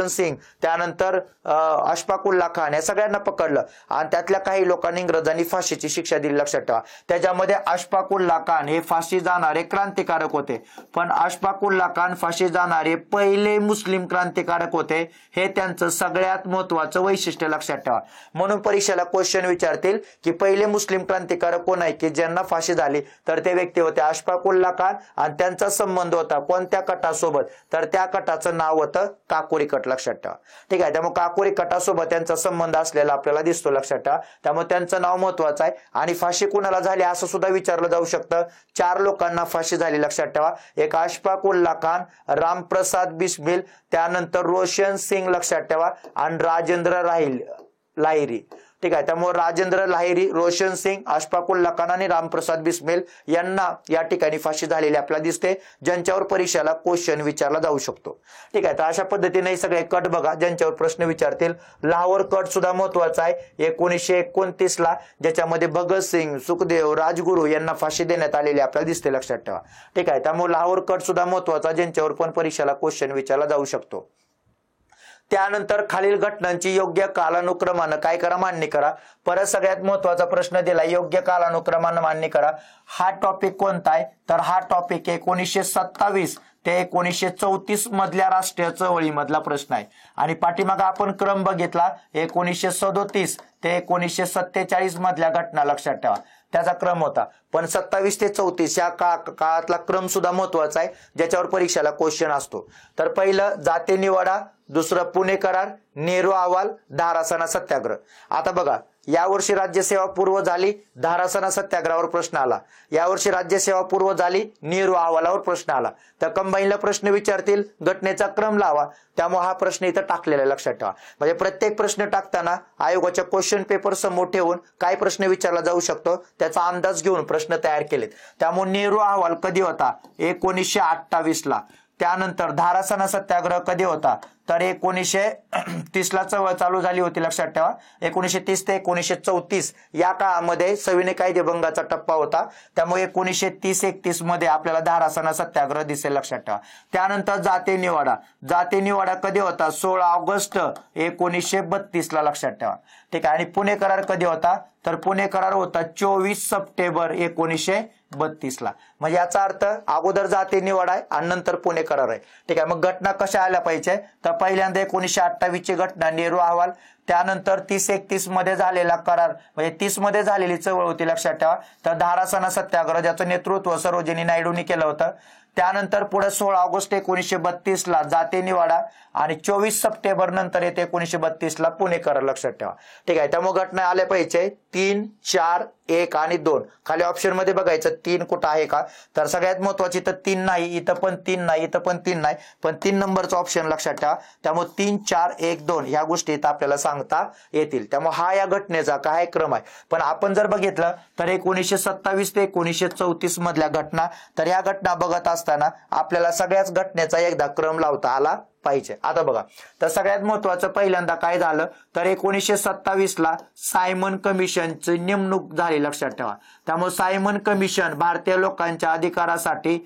सिंग, त्यानंतर अशफाक उल्ला खान या सगळ्यांना पकडलं आणि त्यातल्या काही लोकांनी इंग्रजांनी फाशीची शिक्षा दिली लक्षात ठेवा. त्याच्यामध्ये अशफाक उल्ला खान हे फाशी जाणारे क्रांतिकारक होते. पण अशफाक उल्ला खान फाशी जाणारे पहिले मुस्लिम क्रांतिकारक होते. हे त्यांचं सगळ्यात महत्वाचं वैशिष्ट्य लक्षात ठेवा. म्हणून परीक्षेला क्वेश्चन विचारतील की पहिले मुस्लिम क्रांतिकारक कोण आहे की ज्यांना फाशी झाली? तर ते व्यक्ती होते अशफाक उल्ला खान आणि त्यांचा संबंध होता कोणत्या कटासोबत? तर त्या कटाचं नाव होतं काकोरी कट लक्षात ठेवा. ठीक आहे. त्यामुळे काकोरी कटासोबत त्यांचा संबंध असलेला आपल्याला दिसतो लक्षात ठेवा. त्यामुळे त्यांचं नाव महत्वाचं आहे. आणि फाशी कुणाला झाली असं सुद्धा विचारलं जाऊ शकतं. 4 लोकांना फाशी झाली लक्षात ठेवा. एक अशफाक उल्ला खान, रामप्रसाद बिस्मिल, त्यानंतर रोशन सिंग लक्षात ठेवा आणि राजेंद्र लाहिरी. ठीक आहे. त्यामुळे राजेंद्र लाहिरी, रोशन सिंग, अशफाक उल्ला खान आणि रामप्रसाद बिस्मिल यांना या ठिकाणी फाशी झालेली आपल्याला दिसते, ज्यांच्यावर परीक्षेला क्वेश्चन विचारला जाऊ शकतो. ठीक आहे. तर अशा पद्धतीने सगळे कट बघा ज्यांच्यावर प्रश्न विचारतील. लाहोर कट सुद्धा महत्वाचा आहे 1929 ला, ज्याच्यामध्ये भगतसिंग, सुखदेव, राजगुरू यांना फाशी देण्यात आलेली आपल्याला दिसते, लक्षात ठेवा. ठीक आहे. त्यामुळे लाहोर कट सुद्धा महत्वाचा, ज्यांच्यावर पण परीक्षेला क्वेश्चन विचारला जाऊ शकतो. त्यानंतर खालील घटनांची योग्य कालानुक्रमानं काय करा, मांडणी करा. परत सगळ्यात महत्वाचा प्रश्न दिला, योग्य कालानुक्रमानं मांडणी करा. हा टॉपिक कोणता आहे, तर हा टॉपिक 1927 ते 1934 मधल्या राष्ट्रीय चळवळी मधला प्रश्न आहे. आणि पाठीमागे आपण क्रम बघितला 1937 ते 1947 मधल्या घटना लक्षात ठेवा, त्याचा क्रम होता. पण 27 ते 34 या काळातला क्रम सुद्धा महत्वाचा आहे, ज्याच्यावर परीक्षेला क्वेश्चन असतो. तर पहिलं जाते निवाडा, दुसरं पुणे करार, नेहरू अहवाल, धारासणा सत्याग्रह. आता बघा, यावर्षी राज्यसेवा पूर्व झाली, धारासणा सत्याग्रहावर प्रश्न आला. यावर्षी राज्यसेवा पूर्व झाली, नेहरू अहवालावर प्रश्न आला. तर कंबाईनला प्रश्न विचारतील, घटनेचा क्रम लावा. त्यामुळे हा प्रश्न इथं टाकलेला आहे, लक्षात ठेवा. म्हणजे प्रत्येक प्रश्न टाकताना आयोगाच्या क्वेश्चन पेपर समोर ठेवून काय प्रश्न विचारला जाऊ शकतो त्याचा अंदाज घेऊन प्रश्न तयार केलेत. त्यामुळे नेहरू अहवाल कधी होता, 1928 ला. त्यानंतर धारासणा सत्याग्रह कधी होता, तर 1930 ला चळवळ चालू झाली होती, लक्षात ठेवा. 1930 ते 1934 या काळामध्ये सविनय कायदेभंगाचा टप्पा होता. त्यामुळे 1930-31 मध्ये आपल्याला धारासणा सत्याग्रह दिसेल, लक्षात ठेवा. त्यानंतर जाते निवाडा. जाते निवाडा कधी होता, 16 ऑगस्ट 1932 ला, लक्षात ठेवा. ठीक आहे. आणि पुणे करार कधी होता, तर पुणे करार होता 24 सप्टेंबर 1932 ला. म्हणजे याचा अर्थ अगोदर जाते निवाडा आहे आणि नंतर पुणे करार आहे. ठीक आहे. मग घटना कशा आल्या पाहिजे, तर पहिल्यांदा 1928 ची घटना नेहरू अहवाल, त्यानंतर 30-31 मध्ये झालेला करार, म्हणजे 30 मध्ये झालेली चळवळ होती, लक्षात ठेवा. तर धारासणा सत्याग्रह, ज्याचं नेतृत्व सरोजिनी नायडूंनी केलं होतं. त्यानंतर पुढे 16 ऑगस्ट 1932 ला जाते निवाडा आणि 24 सप्टेंबर नंतर येते 1932 ला पुणे करार, लक्षात ठेवा. ठीक आहे. त्यामुळे घटना आल्या पाहिजे 3, 4, 1 आणि 2. खाली ऑप्शन मध्ये बघायचं 3 कुठं आहे का, तर सगळ्यात महत्वाची तर 3 नाही, इथं पण 3 नाही, इथं पण 3 नाही, पण 3 नंबरचा ऑप्शन लक्षात ठेवा. त्यामुळे 3, 4, 1, 2 या गोष्टी इथं आपल्याला सांगता येतील. त्यामुळे हा या घटनेचा काय क्रम आहे. पण आपण जर बघितलं तर 1927 ते 1934 मधल्या घटना, तर या घटना बघत असताना आपल्याला सगळ्याच घटनेचा एकदा क्रम लावता आला पाहिजे. आता बघा, तर सगळ्यात महत्वाचं पहिल्यांदा काय झालं, तर 1927 ला सायमन कमिशनची नेमणूक झाली, लक्षात ठेवा. त्यामुळे सायमन कमिशन भारतीय लोकांच्या अधिकारासाठी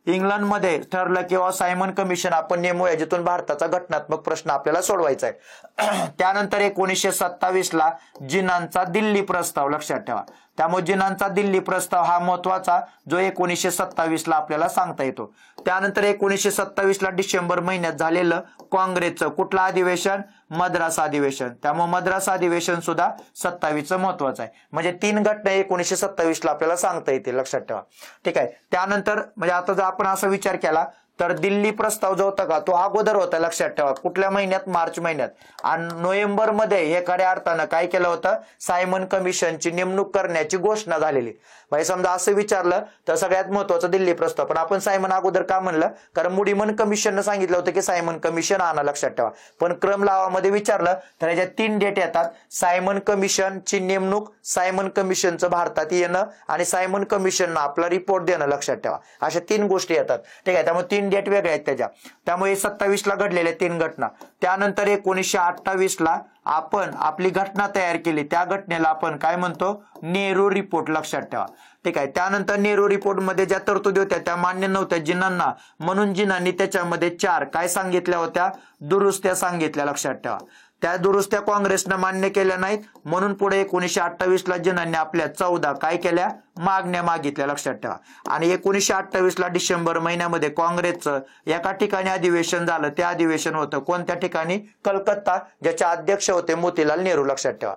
इंग्लंडमध्ये ठरलं किंवा सायमन कमिशन आपण नेमूया, जिथून भारताचा घटनात्मक प्रश्न आपल्याला सोडवायचा आहे. त्यानंतर 1927 ला जिनांचा दिल्ली प्रस्ताव, लक्षात ठेवा. त्यामुळे जिनांचा दिल्ली प्रस्ताव हा महत्वाचा, जो 1927 ला आपल्याला सांगता येतो. त्यानंतर 1927 ला डिसेंबर महिन्यात झालेलं काँग्रेसचं कुठलं अधिवेशन, मद्रास अधिवेशन. त्यामुळे मद्रास अधिवेशन सुद्धा 27चं महत्वाचं आहे. म्हणजे 3 घटना 1927 ला आपल्याला सांगता येतील, लक्षात ठेवा. ठीक आहे. त्यानंतर म्हणजे आता जर आपण असा विचार केला तर दिल्ली प्रस्ताव जो होता का, तो अगोदर होता, लक्षात ठेवा. कुठल्या महिन्यात, मार्च महिन्यात. आणि नोव्हेंबर मध्ये हे खऱ्या अर्थानं काय केलं होतं, सायमन कमिशनची नेमणूक करण्याची घोषणा झालेली. म्हणजे समजा असं विचारलं तर सगळ्यात महत्वाचं दिल्ली प्रस्ताव. पण आपण सायमन अगोदर का म्हणलं, कारण मुडीमन कमिशननं सांगितलं होतं की सायमन कमिशन आणा, लक्षात ठेवा. पण क्रम लावामध्ये विचारलं तर याच्यात 3 डेट येतात, सायमन कमिशनची नेमणूक, सायमन कमिशनचं भारतात येणं आणि सायमन कमिशननं आपला रिपोर्ट देणं, लक्षात ठेवा. अशा 3 गोष्टी येतात. ठीक आहे. त्यामुळे 3 डेट वेगळ्या आहेत त्याच्या. त्यामुळे 27 ला घडलेल्या 3 घटना. त्यानंतर 1928 ला आपण आपली घटना तयार केली, त्या घटनेला आपण काय म्हणतो, नेहरू रिपोर्ट, लक्षात ठेवा. ठीक आहे. त्यानंतर नेहरू रिपोर्ट मध्ये ज्या तरतुदी होत्या त्या मान्य नव्हत्या जिनांना, म्हणून जिनांनी त्याच्यामध्ये 4 काय सांगितल्या होत्या, दुरुस्त्या सांगितल्या, लक्षात ठेवा. त्या दुरुस्त्या काँग्रेसनं मान्य केल्या नाहीत, म्हणून पुढे 1928 ला जिनांनी आपल्या 14 काय केल्या, मागण्या मागितल्या, लक्षात ठेवा. आणि 1928 ला डिसेंबर महिन्यामध्ये काँग्रेसचं एका ठिकाणी अधिवेशन झालं. ते अधिवेशन होतं कोणत्या ठिकाणी, कलकत्ता, ज्याचे अध्यक्ष होते मोतीलाल नेहरू, लक्षात ठेवा.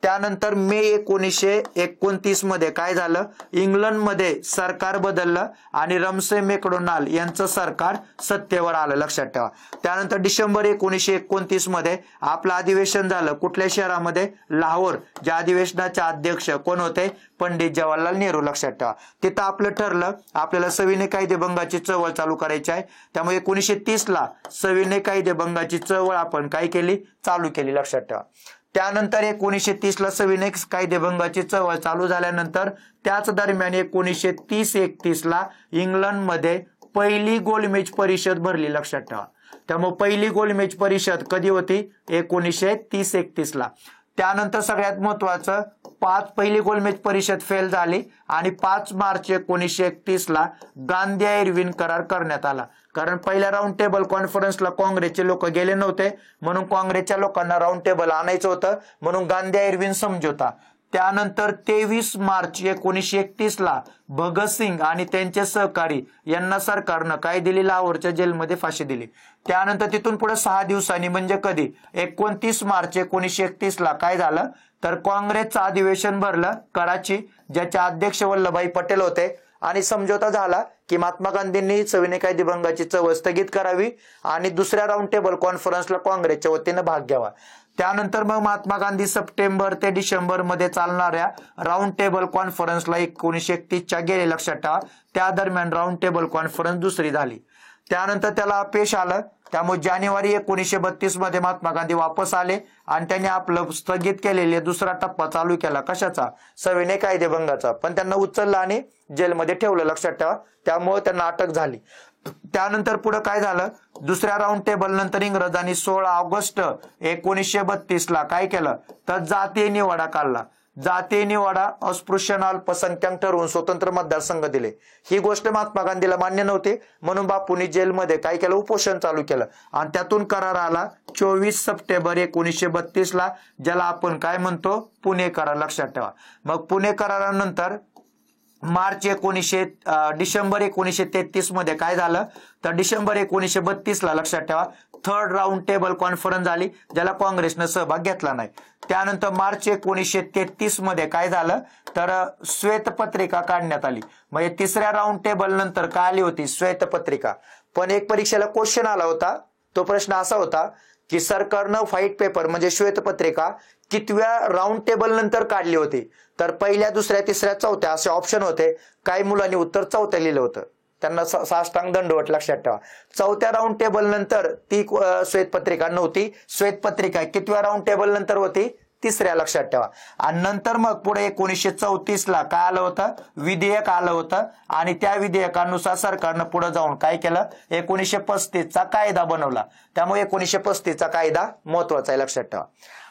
त्यानंतर मे 1929 मध्ये काय झालं, इंग्लंडमध्ये सरकार बदललं आणि रमसे मॅकडोनाल्ड यांचं सरकार सत्तेवर आलं, लक्षात ठेवा. त्यानंतर डिसेंबर 1929 मध्ये आपलं अधिवेशन झालं कुठल्या शहरामध्ये, लाहोर. ज्या अधिवेशनाचे अध्यक्ष कोण होते, पंडित जवाहरलाल नेहरू, लक्षात ठेवा. तिथं आपलं ठरलं आपल्याला सविनय कायदेभंगाची चळवळ चालू करायची आहे. त्यामुळे 1930 ला सविनय कायदेभंगाची चळवळ आपण काय केली, चालू केली, लक्षात ठेवा. त्यानंतर 1930ला सविनय कायदेभंगाची चळवळ चालू झाल्यानंतर त्याच दरम्यान 1930-31ला इंग्लंडमध्ये पहिली गोलमेज परिषद भरली, लक्षात ठेवा. त्यामुळे पहिली गोलमेज परिषद कधी होती? 1930-31ला. त्यानंतर सगळ्यात महत्वाचं, पहिली गोलमेज परिषद फेल झाली आणि 5 मार्च 1931ला गांधी-इर्विन करार करण्यात आला. कारण पहिल्या राऊंड टेबल कॉन्फरन्सला काँग्रेसचे लोक गेले नव्हते, म्हणून काँग्रेसच्या लोकांना राऊंड टेबल आणायचं होतं, म्हणून गांधी-इर्विन समझोता. त्यानंतर 23 मार्च 1931ला भगतसिंग आणि त्यांचे सहकारी यांना सरकारनं काय दिली? लाहोरच्या जेलमध्ये फाशी दिली. त्यानंतर तिथून पुढे 6 दिवसांनी म्हणजे कधी? 29 मार्च 1931ला काय झालं तर काँग्रेसचं अधिवेशन भरलं कराची, ज्याचे अध्यक्ष वल्लभभाई पटेल होते. आणि समझोता झाला की महात्मा गांधींनी सविनय कायदेभंगाची चळवळ स्थगित करावी आणि दुसऱ्या राऊंड टेबल कॉन्फरन्सला काँग्रेसच्या वतीनं भाग घ्यावा. त्यानंतर मग महात्मा गांधी सप्टेंबर ते डिसेंबर मध्ये चालणाऱ्या राऊंड टेबल कॉन्फरन्सला 1931च्या गेले, लक्षात ठेवा. त्या दरम्यान राऊंड टेबल कॉन्फरन्स दुसरी झाली. त्यानंतर त्याला अपयश आलं, त्यामुळे जानेवारी 1932 मध्ये महात्मा गांधी वापस आले आणि त्यांनी आपलं स्थगित केलेले दुसरा टप्पा चालू केला. कशाचा? सविनय कायदेभंगाचा. पण त्यांना उचललं आणि जेलमध्ये ठेवलं, लक्षात ठेवा. त्यामुळे त्यांना अटक झाली. त्यानंतर पुढे काय झालं? दुसऱ्या राऊंड टेबल नंतर इंग्रजांनी 16 ऑगस्ट 1932ला काय केलं तर जातीय निवाडा काढला. जातीय निवाडा अस्पृश्यांना अल्पसंख्याक ठरवून स्वतंत्र मतदारसंघ दिले. ही गोष्ट महात्मा गांधीला मान्य नव्हती, म्हणून बापूंनी जेलमध्ये काय केलं? उपोषण चालू केलं आणि त्यातून करार आला 24 सप्टेंबर 1932ला, ज्याला आपण काय म्हणतो? पुणे करार, लक्षात ठेवा. मग पुणे करारानंतर डिसेंबर 1933 मध्ये काय झालं तर डिसेंबर 1932ला, लक्षात ठेवा, थर्ड राऊंड टेबल कॉन्फरन्स झाली, ज्याला काँग्रेसनं सहभाग घेतला नाही. त्यानंतर मार्च 1933 मध्ये काय झालं तर श्वेतपत्रिका काढण्यात आली. म्हणजे तिसऱ्या राऊंड टेबल नंतर काय आली होती? श्वेतपत्रिका. पण एक परीक्षेला क्वेश्चन आला होता, तो प्रश्न असा होता की सरकारनं व्हाईट पेपर म्हणजे श्वेतपत्रिका कितव्या राऊंड टेबल नंतर काढली होती? तर पहिल्या, दुसऱ्या, तिसऱ्या, चौथ्या असे ऑप्शन होते. काही मुलांनी उत्तर चौथ्या लिहिलं होतं, त्यांना साष्टांग दंडवत, लक्षात ठेवा. चौथ्या राऊंड टेबल नंतर ती श्वेतपत्रिका नव्हती. श्वेतपत्रिका कितव्या राऊंड टेबल नंतर होती? तिसऱ्या, लक्षात ठेवा. आणि नंतर मग पुढे 1934ला काय आलं होतं? विधेयक आलं होतं आणि त्या विधेयकानुसार सरकारनं पुढे जाऊन काय केलं? 1935चा कायदा बनवला. त्यामुळे 1935चा कायदा महत्वाचा आहे, लक्षात ठेवा.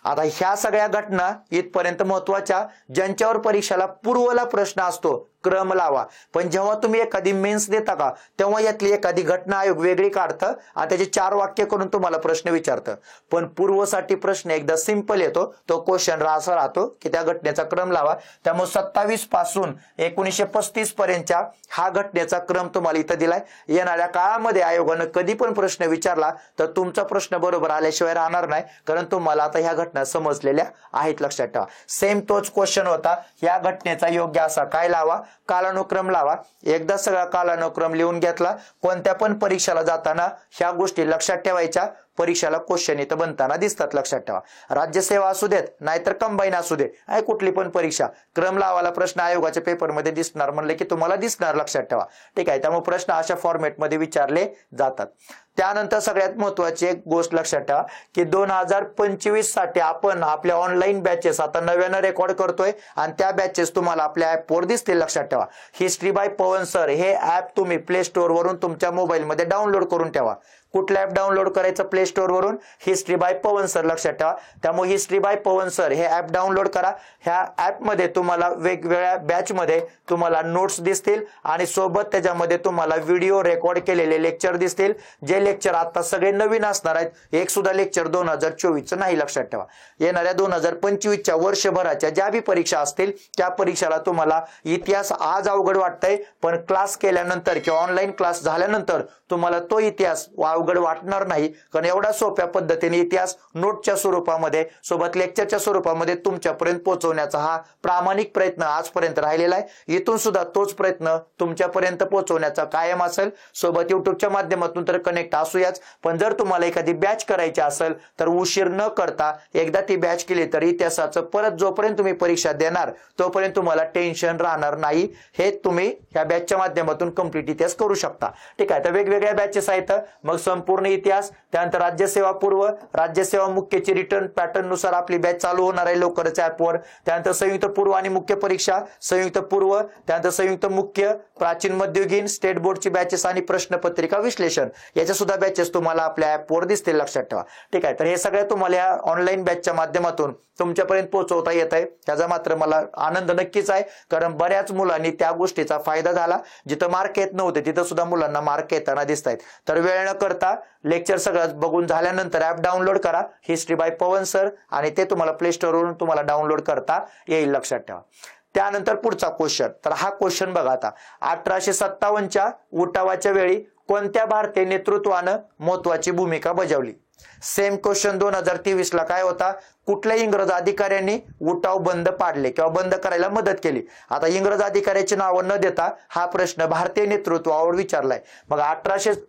आता ह्या सगळ्या घटना इथपर्यंत महत्वाच्या, ज्यांच्यावर परीक्षेला पूर्वला प्रश्न असतो क्रम लावा. पण जेव्हा तुम्ही एखादी मेन्स देता का तेव्हा यातली एखादी घटना आयोग वेगळी काढतं आणि त्याचे 4 वाक्य करून तुम्हाला प्रश्न विचारतं. पण पूर्वसाठी प्रश्न एकदा सिंपल येतो, तो क्वेश्चन असा राहतो की त्या घटनेचा क्रम लावा. त्यामुळे 27 पासून 1935 पर्यंतच्या हा घटनेचा क्रम तुम्हाला इथं दिलाय. येणाऱ्या काळामध्ये आयोगानं कधी पण प्रश्न विचारला तर तुमचा प्रश्न बरोबर आल्याशिवाय राहणार नाही, कारण तुम्हाला आता ह्या घटना समजलेल्या आहेत, लक्षात ठेवा. सेम तोच क्वेश्चन होता. या घटनेचा योग्य असा काय लावा? कालानुक्रम लावा. एकदा सगळा कालानुक्रम लिहून घेतला. कोणत्या पण परीक्षेला जाताना ह्या गोष्टी लक्षात ठेवायच्या. परीक्षेला क्वेश्चन इथं बनताना दिसतात, लक्षात ठेवा. राज्यसेवा असू देत नाहीतर कंबाईन असू दे, कुठली पण परीक्षा क्रम लावायला प्रश्न आयोगाच्या पेपरमध्ये दिसणार म्हणले की तुम्हाला दिसणार, लक्षात ठेवा. ठीक आहे. त्यामुळे प्रश्न अशा फॉर्मॅटमध्ये विचारले जातात. त्यानंतर सगळ्यात महत्वाची एक गोष्ट लक्षात ठेवा की 2025 साठी आपण आपल्या ऑनलाईन बॅचेस आता नव्यानं रेकॉर्ड करतोय आणि त्या बॅचेस तुम्हाला आपल्या ऍपवर दिसतील, लक्षात ठेवा. हिस्ट्री बाय पवन सर हे ऍप तुम्ही प्ले स्टोअर वरून तुमच्या मोबाईलमध्ये डाउनलोड करून ठेवा. कुठलं ऍप डाउनलोड करायचं? प्ले स्टोअर वरून हिस्ट्री बाय पवन सर, लक्षात ठेवा. त्यामुळे हिस्ट्री बाय पवन सर हे ऍप डाउनलोड करा. ह्या ऍपमध्ये तुम्हाला वेगवेगळ्या बॅचमध्ये तुम्हाला नोट्स दिसतील आणि सोबत त्याच्यामध्ये तुम्हाला व्हिडिओ रेकॉर्ड केलेले लेक्चर दिसतील. जे लेक्चर आता सगळे नवीन असणार आहेत. एक सुद्धा लेक्चर 2024चं नाही, लक्षात ठेवा. येणाऱ्या 2025च्या वर्षभराच्या ज्या बी परीक्षा असतील त्या परीक्षेला तुम्हाला इतिहास आज अवघड वाटतंय, पण क्लास केल्यानंतर किंवा ऑनलाईन क्लास झाल्यानंतर तुम्हाला तो इतिहास अवघड वाटणार नाही, कारण एवढा सोप्या पद्धतीने इतिहास नोटच्या स्वरूपामध्ये सोबत लेक्चरच्या स्वरूपामध्ये तुमच्यापर्यंत पोहोचवण्याचा हा प्रामाणिक प्रयत्न आजपर्यंत राहिलेला आहे. इथून सुद्धा तोच प्रयत्न तुमच्यापर्यंत पोहोचवण्याचा कायम असेल. सोबत युट्यूबच्या माध्यमातून तर कनेक्ट असूयाच, पण जर तुम्हाला एखादी बॅच करायची असेल तर उशीर न करता एकदा ती बॅच केली तर इतिहासाचं परत जोपर्यंत तुम्ही परीक्षा देणार तोपर्यंत तुम्हाला टेन्शन राहणार नाही. हे तुम्ही ह्या बॅचच्या माध्यमातून कंप्लीट इतिहास करू शकता. ठीक आहे. तर वेगवेगळ्या वेगवेगळ्या बॅचेस आहेत. मग संपूर्ण इतिहास, त्यानंतर राज्यसेवा पूर्व, राज्यसेवा मुख्यची रिटर्न पॅटर्न नुसार आपली बॅच चालू होणार आहे लवकरच ऍपवर. त्यानंतर संयुक्त पूर्व आणि मुख्य परीक्षा, संयुक्त पूर्व, त्यानंतर संयुक्त मुख्य, प्राचीन मध्ययुगीन, स्टेट बोर्डची बॅचेस आणि प्रश्नपत्रिका विश्लेषण याच्या सुद्धा बॅचेस तुम्हाला आपल्या ऍपवर दिसतील, लक्षात ठेवा. ठीक आहे, तर हे सगळं तुम्हाला या ऑनलाईन बॅचच्या माध्यमातून तुमच्यापर्यंत पोहोचवता येत आहे. त्याचा मात्र मला आनंद नक्कीच आहे, कारण बऱ्याच मुलांनी त्या गोष्टीचा फायदा झाला. जिथं मार्क येत नव्हते तिथं सुद्धा मुलांना मार्क येताना दिसत आहेत. तर वेळ न करता लेक्चर सगळं बघून झाल्यानंतर ऍप डाउनलोड करा, हिस्ट्री बाय पवन सर, आणि ते तुम्हाला प्ले स्टोअरवरून तुम्हाला डाउनलोड करता येईल, लक्षात ठेवा. त्यानंतर पुढचा क्वेश्चन, तर हा क्वेश्चन बघा आता. 1857च्या उठावाच्या वेळी कोणत्या भारतीय नेतृत्वानं महत्वाची भूमिका बजावली? सेम क्वेश्चन 2023 ला काय होता? कुठल्या इंग्रज अधिकाऱ्यांनी उठाव बंद पाडले किंवा बंद करायला मदत केली? आता इंग्रज अधिकाऱ्याची नावं न देता हा प्रश्न भारतीय नेतृत्वावर विचारलाय.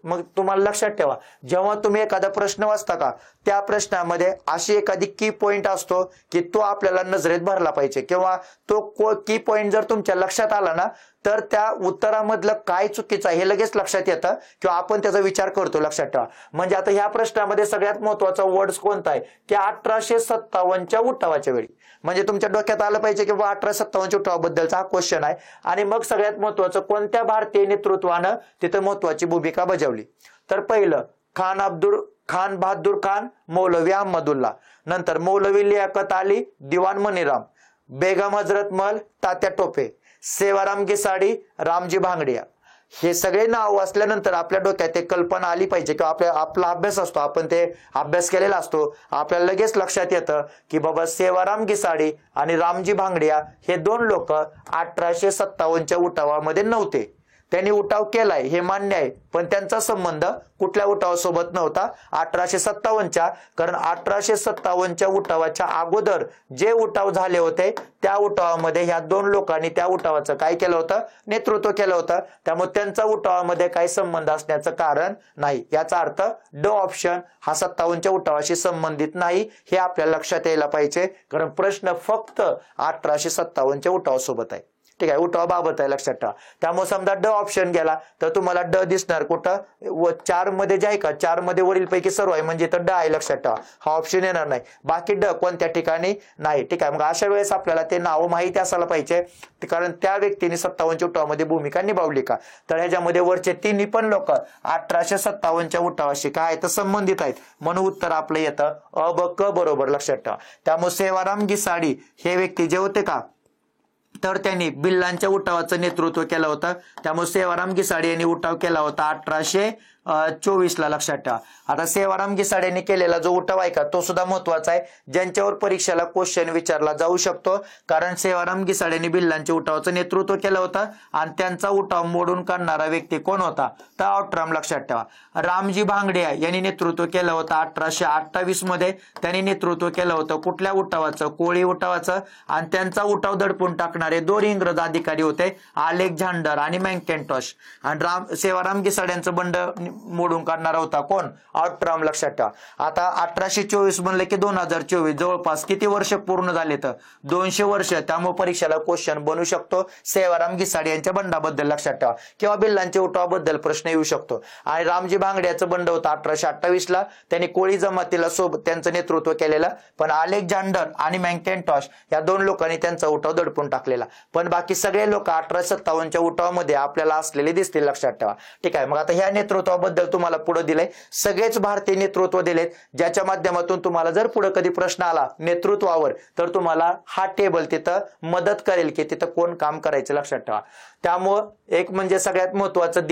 मग तुम्हाला लक्षात ठेवा, जेव्हा तुम्ही एखादा प्रश्न वाचता का, त्या प्रश्नामध्ये अशी एखादी की पॉइंट असतो की तो आपल्याला नजरेत भरला पाहिजे, किंवा तो की पॉइंट जर तुमच्या लक्षात आला ना, तर त्या उत्तरामधलं काय चुकीचं आहे हे लगेच लक्षात येतं किंवा आपण त्याचा विचार करतो, लक्षात ठेवा. म्हणजे आता ह्या प्रश्नामध्ये सगळ्यात महत्वाचा वर्ड्स कोणता आहे की 1857च्या उठावाच्या वेळी. म्हणजे तुमच्या डोक्यात आलं पाहिजे की 1857च्या उठावाबद्दलचा हा क्वेश्चन आहे. आणि मग सगळ्यात महत्वाचं, कोणत्या भारतीय नेतृत्वानं तिथं महत्वाची भूमिका बजावली? तर पहिलं खान बहादूर खान, मौलवी अहमदुल्ला, नंतर मौलवी लियाकत अली, दिवान मनीराम, बेगम हजरत महल, तात्या टोपे, सेवाराम गिसाडी, रामजी भांगडिया. हे सगळे नाव वाचल्यानंतर आपल्या डोक्यात एक कल्पना आली पाहिजे किंवा आपला अभ्यास असतो, आपण ते अभ्यास केलेला असतो, आपल्याला लगेच लक्षात येतं की बाबा सेवाराम गिसाडी आणि रामजी भांगडिया हे दोन लोक 1857च्या उठावामध्ये नव्हते. त्यांनी उठाव केलाय हे मान्य आहे, पण त्यांचा संबंध कुठल्या उठावासोबत नव्हता? 1857च्या. कारण 1857च्या उठावाच्या अगोदर जे उठाव झाले होते त्या उठावामध्ये ह्या दोन लोकांनी त्या उठावाचं काय केलं होतं? नेतृत्व केलं होतं. त्यामुळे त्यांचा उठावामध्ये काही संबंध असण्याचं कारण नाही. याचा अर्थ ड ऑप्शन हा 57च्या उठावाशी संबंधित नाही, हे आपल्याला लक्षात यायला पाहिजे, कारण प्रश्न फक्त 1857च्या उठावासोबत आहे. ठीक आहे, उठावाबाबत आहे, लक्षात ठेवा. त्यामुळे समजा ड ऑप्शन गेला तर तुम्हाला ड दिसणार कुठं? 4 मध्ये जे आहे का, 4 मध्ये वरील पैकी सर्व आहे म्हणजे तर ड आहे, लक्षात ठेवा. हा ऑप्शन येणार नाही. बाकी ड कोणत्या ठिकाणी नाही. ठीक आहे, मग अशा वेळेस आपल्याला ते नाव माहिती असायला पाहिजे, कारण त्या व्यक्तीने 57च्या उठावामध्ये भूमिका निभावली का. तर ह्याच्यामध्ये वरचे तिन्ही पण लोक 1857च्या उठावाशी काय तर संबंधित आहेत, म्हणून उत्तर आपलं येतं अ ब क बरोबर, लक्षात ठेवा. त्यामुळे सेवाराम गिसाडी हे व्यक्ती जे होते का, तर त्यांनी बिल्लांच्या उठावाचं नेतृत्व केलं होतं. त्यामुळे सेवाराम गिसाडी यांनी उठाव केला होता 1824 ला, लक्षात ठेवा. आता सेवाराम गिसाडी यांनी केलेला जो उठाव आहे का, तो सुद्धा महत्वाचा आहे, ज्यांच्यावर परीक्षेला क्वेश्चन विचारला जाऊ शकतो. कारण सेवाराम गिसाडी यांनी बिल्लांच्या उठावाचं नेतृत्व केलं होतं आणि त्यांचा उठाव मोडून काढणारा व्यक्ती कोण होता? तर आउटराम, लक्षात ठेवा. रामजी भांगडिया यांनी नेतृत्व केलं होतं 1828 मध्ये. त्यांनी नेतृत्व केलं होतं कुठल्या उठावाचं? कोळी उठावाचं. आणि त्यांचा उठाव दडपून टाकणारे दोन इंग्रज अधिकारी होते, अलेक्झांडर आणि मॅकॅन्टॉश. आणि सेवाराम गिसाडी यांचं बंड मोडून काढणारा होता कोण? आउटराम, लक्षात ठेवा. आता 1824 म्हणले की 2024 जवळपास किती वर्ष पूर्ण झाले? तर 200 वर्ष. त्यामुळे परीक्षेला क्वेश्चन बनू शकतो सेवाराम गिसाडी यांच्या बंडाबद्दल, लक्षात ठेवा, किंवा बिल्लांच्या उठावाबद्दल प्रश्न येऊ शकतो. आणि रामजी भांगडियाचं बंड होतं 1828 ला. त्यांनी कोळी जमातीला सोबत त्यांचं नेतृत्व केलेलं, पण अलेक्झांडर आणि मॅकॅन्टॉश या दोन लोकांनी त्यांचा उठाव दडपून टाकलेला. पण बाकी सगळे लोक 1857च्या उठावामध्ये आपल्याला असलेले दिसतील, लक्षात ठेवा. ठीक आहे, मग आता ह्या नेतृत्वाबद्दल तुम्हाला पुढे दिलंय, सगळेच भारतीय नेतृत्व दिलेत, ज्याच्या माध्यमातून तुम्हाला जर पुढे कधी प्रश्न आला नेतृत्वावर तर तुम्हाला हा टेबल तिथं मदत करेल की तिथं कोण काम करायचं, लक्षात ठेवा. त्यामुळं एक म्हणजे सगळ्यात महत्वाचं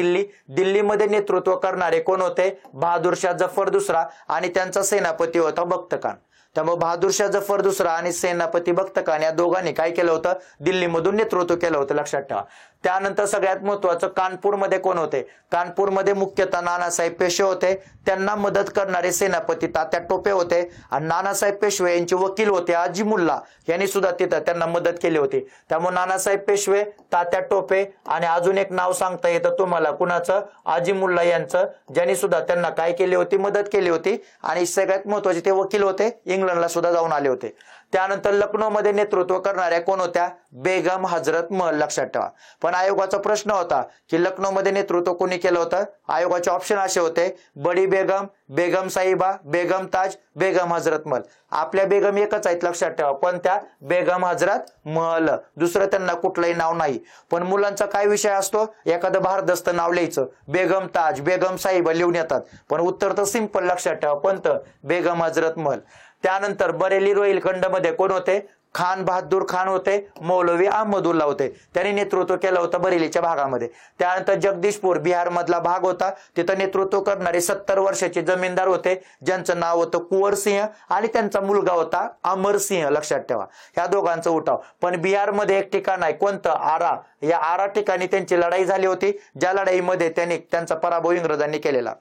दिल्लीमध्ये नेतृत्व करणारे कोण होते? बहादूर शाह जफर दुसरा आणि त्यांचा सेनापती होता बख्त खान. त्यामुळे बहादूर शाह जफर दुसरा आणि सेनापती बख्त खान या दोघांनी काय केलं होतं? दिल्लीमधून नेतृत्व केलं होतं, लक्षात ठेवा. त्यानंतर सगळ्यात महत्वाचं कानपूरमध्ये कोण होते? कानपूरमध्ये मुख्यतः नानासाहेब पेशवे होते. त्यांना मदत करणारे सेनापती तात्या टोपे होते. आणि नानासाहेब पेशवे यांचे वकील होते अजिमुल्ला, यांनी सुद्धा तिथं त्यांना मदत केली होती. त्यामुळे नानासाहेब पेशवे, तात्या टोपे आणि अजून एक नाव सांगता येतं तुम्हाला कुणाचं? अजिमुल्ला यांचं, ज्यांनी सुद्धा त्यांना काय केली होती? मदत केली होती. आणि सगळ्यात महत्वाचे ते वकील होते, इंग्लंडला सुद्धा जाऊन आले होते. त्यानंतर लखनौमध्ये नेतृत्व करणाऱ्या कोण होत्या? बेगम हजरत महल, लक्षात ठेवा. पण आयोगाचा प्रश्न होता की लखनौमध्ये नेतृत्व कोणी केलं होतं? आयोगाचे ऑप्शन असे होते: बडी बेगम, बेगम साहिबा, बेगम ताज, बेगम हजरत महल. आपल्या बेगम एकच आहेत, लक्षात ठेवा. कोणत्या? बेगम हजरत महल. दुसरं त्यांना कुठलंही नाव नाही. पण मुलांचा काय विषय असतो? एखादं भारदस्त नाव लिहायचं, बेगम ताज, बेगम साहिबा लिहून येतात, पण उत्तर तर सिंपल, लक्षात ठेवा. कोणतं? बेगम हजरत महल. त्यानंतर बरेली रोहिलखंड मध्ये कोण होते? खान बहादूर खान होते, मौलवी अहमदुल्ला होते. त्यांनी नेतृत्व केलं होतं बरेलीच्या भागामध्ये. त्यानंतर जगदीशपूर बिहार मधला भाग होता, तिथं नेतृत्व करणारे 70 वर्षाचे जमीनदार होते, ज्यांचं नाव होतं कुंवर सिंह, आणि त्यांचा मुलगा होता अमर सिंह, लक्षात ठेवा. ह्या दोघांचं उठाव. पण बिहारमध्ये एक ठिकाण आहे, कोणतं? आरा. या आरा ठिकाणी त्यांची लढाई झाली होती, ज्या लढाईमध्ये त्यांचा पराभव इंग्रजांनी केलेला.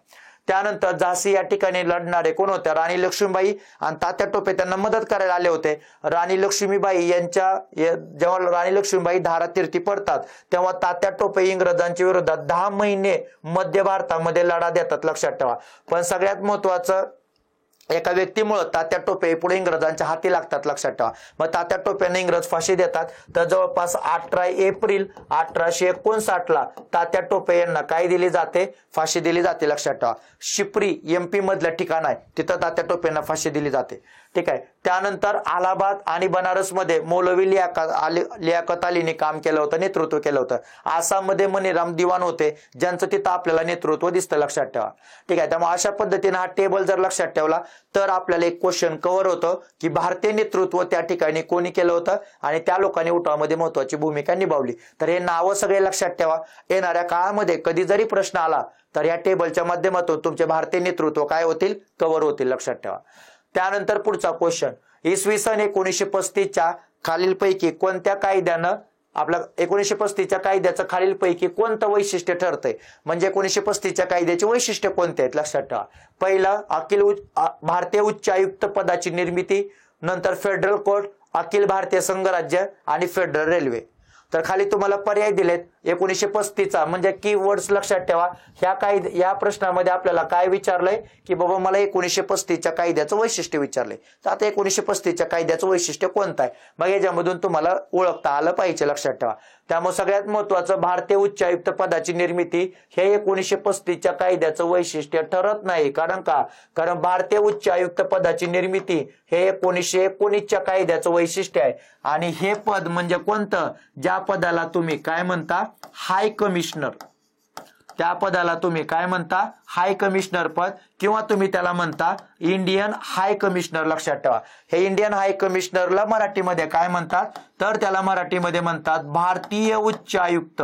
त्यानंतर झाशी या ठिकाणी लढणारे कोण होत्या? राणी लक्ष्मीबाई आणि तात्या टोपे त्यांना मदत करायला आले होते. राणी लक्ष्मीबाई जेव्हा राणी लक्ष्मीबाई धारातीर्थी पडतात, तेव्हा तात्या टोपे इंग्रजांच्या विरोधात 10 महिने मध्य भारतामध्ये लढा देतात, लक्षात ठेवा. पण सगळ्यात महत्वाचं, एका व्यक्तीमुळे तात्या टोपे पुढे इंग्रजांच्या हाती लागतात, लक्षात ठेवा. मग तात्या टोप्यांना इंग्रज फाशी देतात. तर जवळपास 18 एप्रिल 1859 तात्या टोपे यांना काय दिली जाते? फाशी दिली जाते, लक्षात ठेवा. शिप्री MP मधलं ठिकाण आहे, तिथं तात्या टोपेंना फाशी दिली जाते. ठीक आहे. त्यानंतर अलाहाबाद आणि बनारस मध्ये मौलवी लियाकत अलीने काम केलं होतं, नेतृत्व केलं होतं. आसाममध्ये मनीराम दिवान होते, ज्यांचं तिथं आपल्याला नेतृत्व दिसतं, लक्षात ठेवा. ठीक आहे. त्यामुळे अशा पद्धतीने हा टेबल जर लक्षात ठेवला तर आपल्याला एक क्वेश्चन कव्हर होतं की भारतीय नेतृत्व त्या ठिकाणी कोणी केलं होतं आणि त्या लोकांनी उठावामध्ये महत्वाची भूमिका निभावली. तर हे नावं सगळे लक्षात ठेवा. येणाऱ्या काळामध्ये कधी जरी प्रश्न आला तर या टेबलच्या माध्यमातून तुमचे भारतीय नेतृत्व काय होतील? कव्हर होतील, लक्षात ठेवा. त्यानंतर पुढचा क्वेश्चन, इसवी सन 1935च्या खालीलपैकी कोणत्या कायद्यानं आपल्या 1935च्या कायद्याचं खालीलपैकी कोणतं वैशिष्ट्य ठरतंय? म्हणजे 1935च्या कायद्याचे वैशिष्ट्य कोणते आहेत? लक्षात ठेवा. पहिलं, भारतीय उच्च आयुक्त पदाची निर्मिती. नंतर फेडरल कोर्ट, अखिल भारतीय संघराज्य आणि फेडरल रेल्वे. तर खाली तुम्हाला पर्याय दिलेत. 1935चा म्हणजे की वर्ड्स लक्षात ठेवा. या प्रश्नामध्ये आपल्याला काय विचारलंय की बाबा मला 1935च्या कायद्याचं वैशिष्ट्य विचारलंय. तर आता 1935च्या कायद्याचं वैशिष्ट्य कोणतं आहे? मग याच्यामधून तुम्हाला ओळखता आलं पाहिजे, लक्षात ठेवा. त्यामुळे सगळ्यात महत्वाचं, भारतीय उच्च आयुक्त पदाची निर्मिती हे 1935च्या कायद्याचं वैशिष्ट्य ठरत नाही. कारण भारतीय उच्च आयुक्त पदाची निर्मिती हे 1919च्या कायद्याचं वैशिष्ट्य आहे. आणि हे पद म्हणजे कोणतं? ज्या पदाला तुम्ही काय म्हणता? हाय कमिशनर. त्या पदाला तुम्ही काय म्हणता? हाय कमिशनर पद, किंवा तुम्ही त्याला म्हणता इंडियन हाय कमिशनर, लक्षात ठेवा. हे इंडियन हाय कमिशनरला मराठीमध्ये काय म्हणतात? तर त्याला मराठीमध्ये म्हणतात भारतीय उच्च आयुक्त.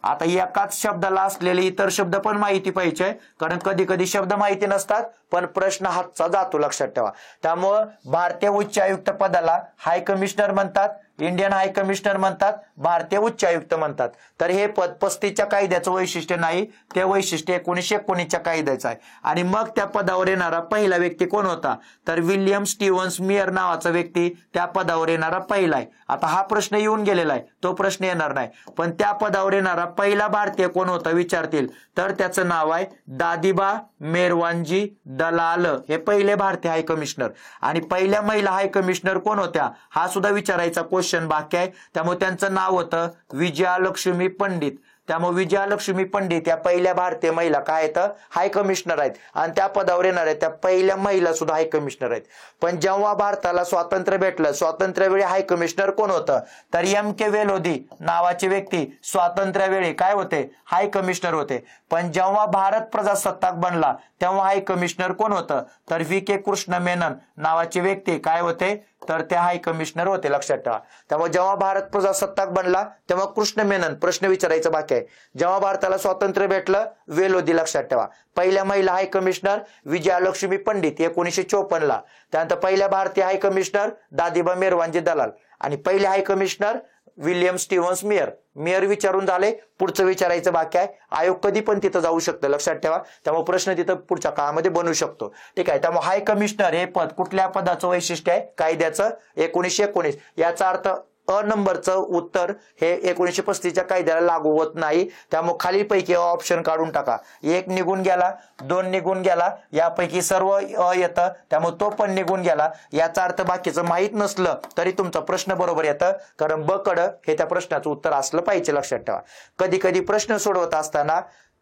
आता एकाच शब्दाला असलेले इतर शब्द पण माहिती पाहिजे, कारण कधी कधी शब्द माहिती नसतात पण प्रश्न हातचा जातो, लक्षात ठेवा. त्यामुळं भारतीय उच्च आयुक्त पदाला हाय कमिशनर म्हणतात, इंडियन हाय कमिशनर म्हणतात, भारतीय उच्च आयुक्त म्हणतात. तर हे पद 35च्या कायद्याचं वैशिष्ट्य नाही, ते वैशिष्ट्य 1919च्या कायद्याचं आहे. आणि मग त्या पदावर येणारा पहिला व्यक्ती कोण होता? तर विल्यम स्टीव्हन्स मेयर नावाचा व्यक्ती त्या पदावर येणारा पहिला आहे. आता हा प्रश्न येऊन गेलेला आहे, तो प्रश्न येणार नाही. पण त्या पदावर येणारा पहिला भारतीय कोण होता विचारतील तर त्याचं नाव आहे दादीबा मेरवानजी दलाल. हे पहिले भारतीय हाय कमिशनर. आणि पहिल्या महिला हाय कमिशनर कोण होत्या हा सुद्धा विचारायचा क्वेश्चन बाकी आहे. त्यामुळे त्यांचं नाव होतं विजयालक्ष्मी पंडित. त्यामुळे विजयालक्ष्मी पंडित या पहिल्या भारतीय महिला काय आहेत? हाय कमिशनर आहेत. आणि त्या पदावर येणार आहेत त्या पहिल्या महिला सुद्धा हाय कमिशनर आहेत. पण जेव्हा भारताला स्वातंत्र्य भेटलं, स्वातंत्र्यवेळी हाय कमिशनर कोण होतं? तर MK वेलोदी नावाचे व्यक्ती स्वातंत्र्यवेळी काय होते? हाय कमिशनर होते. पण जेव्हा भारत प्रजासत्ताक बनला तेव्हा हाय कमिशनर कोण होतं? तर VK कृष्ण मेनन नावाचे व्यक्ती काय होते? तर ते हाय कमिशनर होते, लक्षात ठेवा. त्यामुळे जेव्हा भारत प्रजासत्ताक बनला तेव्हा कृष्ण मेनन, प्रश्न विचारायचं बाकी आहे. जेव्हा भारताला स्वातंत्र्य भेटलं वेलोदी, लक्षात ठेवा. पहिल्या महिला हाय कमिशनर विजयालक्ष्मी पंडित 1954ला. त्यानंतर पहिल्या भारतीय हाय कमिशनर दादीबा मेरवानजी दलाल. आणि पहिले high commissioner William Stevens Meyer. Meyer विचारून झाले, पुढचं विचारायचं बाकी आहे. आयोग कधी पण तिथं जाऊ शकतं, लक्षात ठेवा. त्यामुळे प्रश्न तिथं पुढच्या काळामध्ये बनवू शकतो. ठीक आहे. त्यामुळे हाय कमिशनर हे पद कुठल्या पदाचं वैशिष्ट्य आहे? कायद्याचं 1919. याचा अर्थ अ नंबरचं उत्तर हे 1935च्या कायद्याला लागू होत नाही, त्यामुळे खालीलपैकी ऑप्शन काढून टाका. 1 निघून गेला, 2 निघून गेला, यापैकी सर्व अ येतं, त्यामुळे तो पण निघून गेला. याचा अर्थ बाकीचं माहीत नसलं तरी तुमचा प्रश्न बरोबर येतं, कारण ब कडं हे त्या प्रश्नाचं उत्तर असलं पाहिजे. लक्षात ठेवा. कधी कधी प्रश्न सोडवत असताना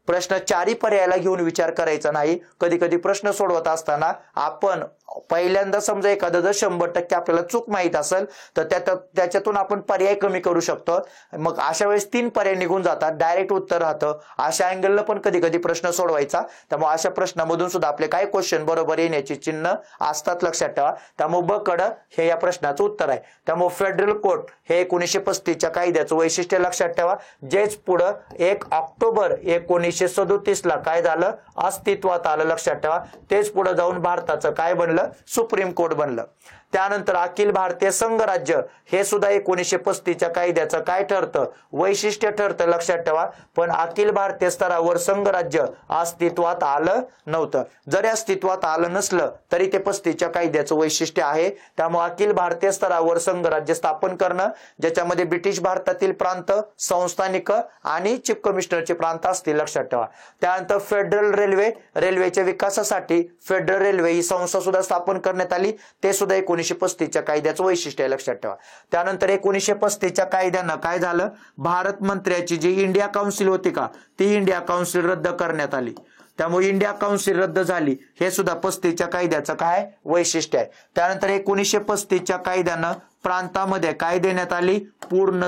प्रश्न चारही पर्यायाला घेऊन विचार करायचा नाही. कधी कधी प्रश्न सोडवत असताना आपण पहिल्यांदा समजा एखादं जर 100% आपल्याला चूक माहीत असेल तर त्याच्यातून आपण पर्याय कमी करू शकतो. मग अशा वेळेस 3 पर्याय निघून जातात, डायरेक्ट उत्तर राहतं. अशा अँगलला पण कधी कधी प्रश्न सोडवायचा. त्यामुळे अशा प्रश्नामधून सुद्धा आपले काही क्वेश्चन बरोबर येण्याची चिन्ह असतात. लक्षात ठेवा. त्यामुळे ब कडं हे या प्रश्नाचं उत्तर आहे. त्यामुळे फेडरल कोर्ट हे 1935च्या कायद्याचं वैशिष्ट्य लक्षात ठेवा. जेच पुढं 1 ऑक्टोबर 1937ला काय झालं, अस्तित्वात आलं. लक्षात ठेवा. तेच पुढे जाऊन भारताचं काय बनलं, सुप्रीम कोर्ट बनलं. त्यानंतर अखिल भारतीय संघराज्य हे सुद्धा 1935च्या कायद्याचं काय ठरतं, वैशिष्ट्य ठरतं. लक्षात ठेवा. पण अखिल भारतीय स्तरावर संघराज्य अस्तित्वात आलं नव्हतं. जरी अस्तित्वात आलं नसलं तरी ते 35च्या कायद्याचं वैशिष्ट्य आहे. त्यामुळे अखिल भारतीय स्तरावर संघराज्य स्थापन करणं, ज्याच्यामध्ये ब्रिटिश भारतातील प्रांत, संस्थानिक आणि चीफ कमिशनरचे प्रांत असतील. लक्षात ठेवा. त्यानंतर फेडरल रेल्वेच्या विकासासाठी फेडरल रेल्वे ही संस्था सुद्धा स्थापन करण्यात आली. ते सुद्धा 1935च्या कायद्याचं वैशिष्ट्य आहे. लक्षात ठेवा. त्यानंतर 1935च्या कायद्यानं काय झालं, भारत मंत्र्याची जी इंडिया काउन्सिल होती का, ती इंडिया काउन्सिल रद्द करण्यात आली. त्यामुळे इंडिया काउन्सिल रद्द झाली. हे सुद्धा 35च्या कायद्याचं काय वैशिष्ट्य आहे. त्यानंतर 1935च्या कायद्यानं प्रांतामध्ये काय देण्यात आली, पूर्ण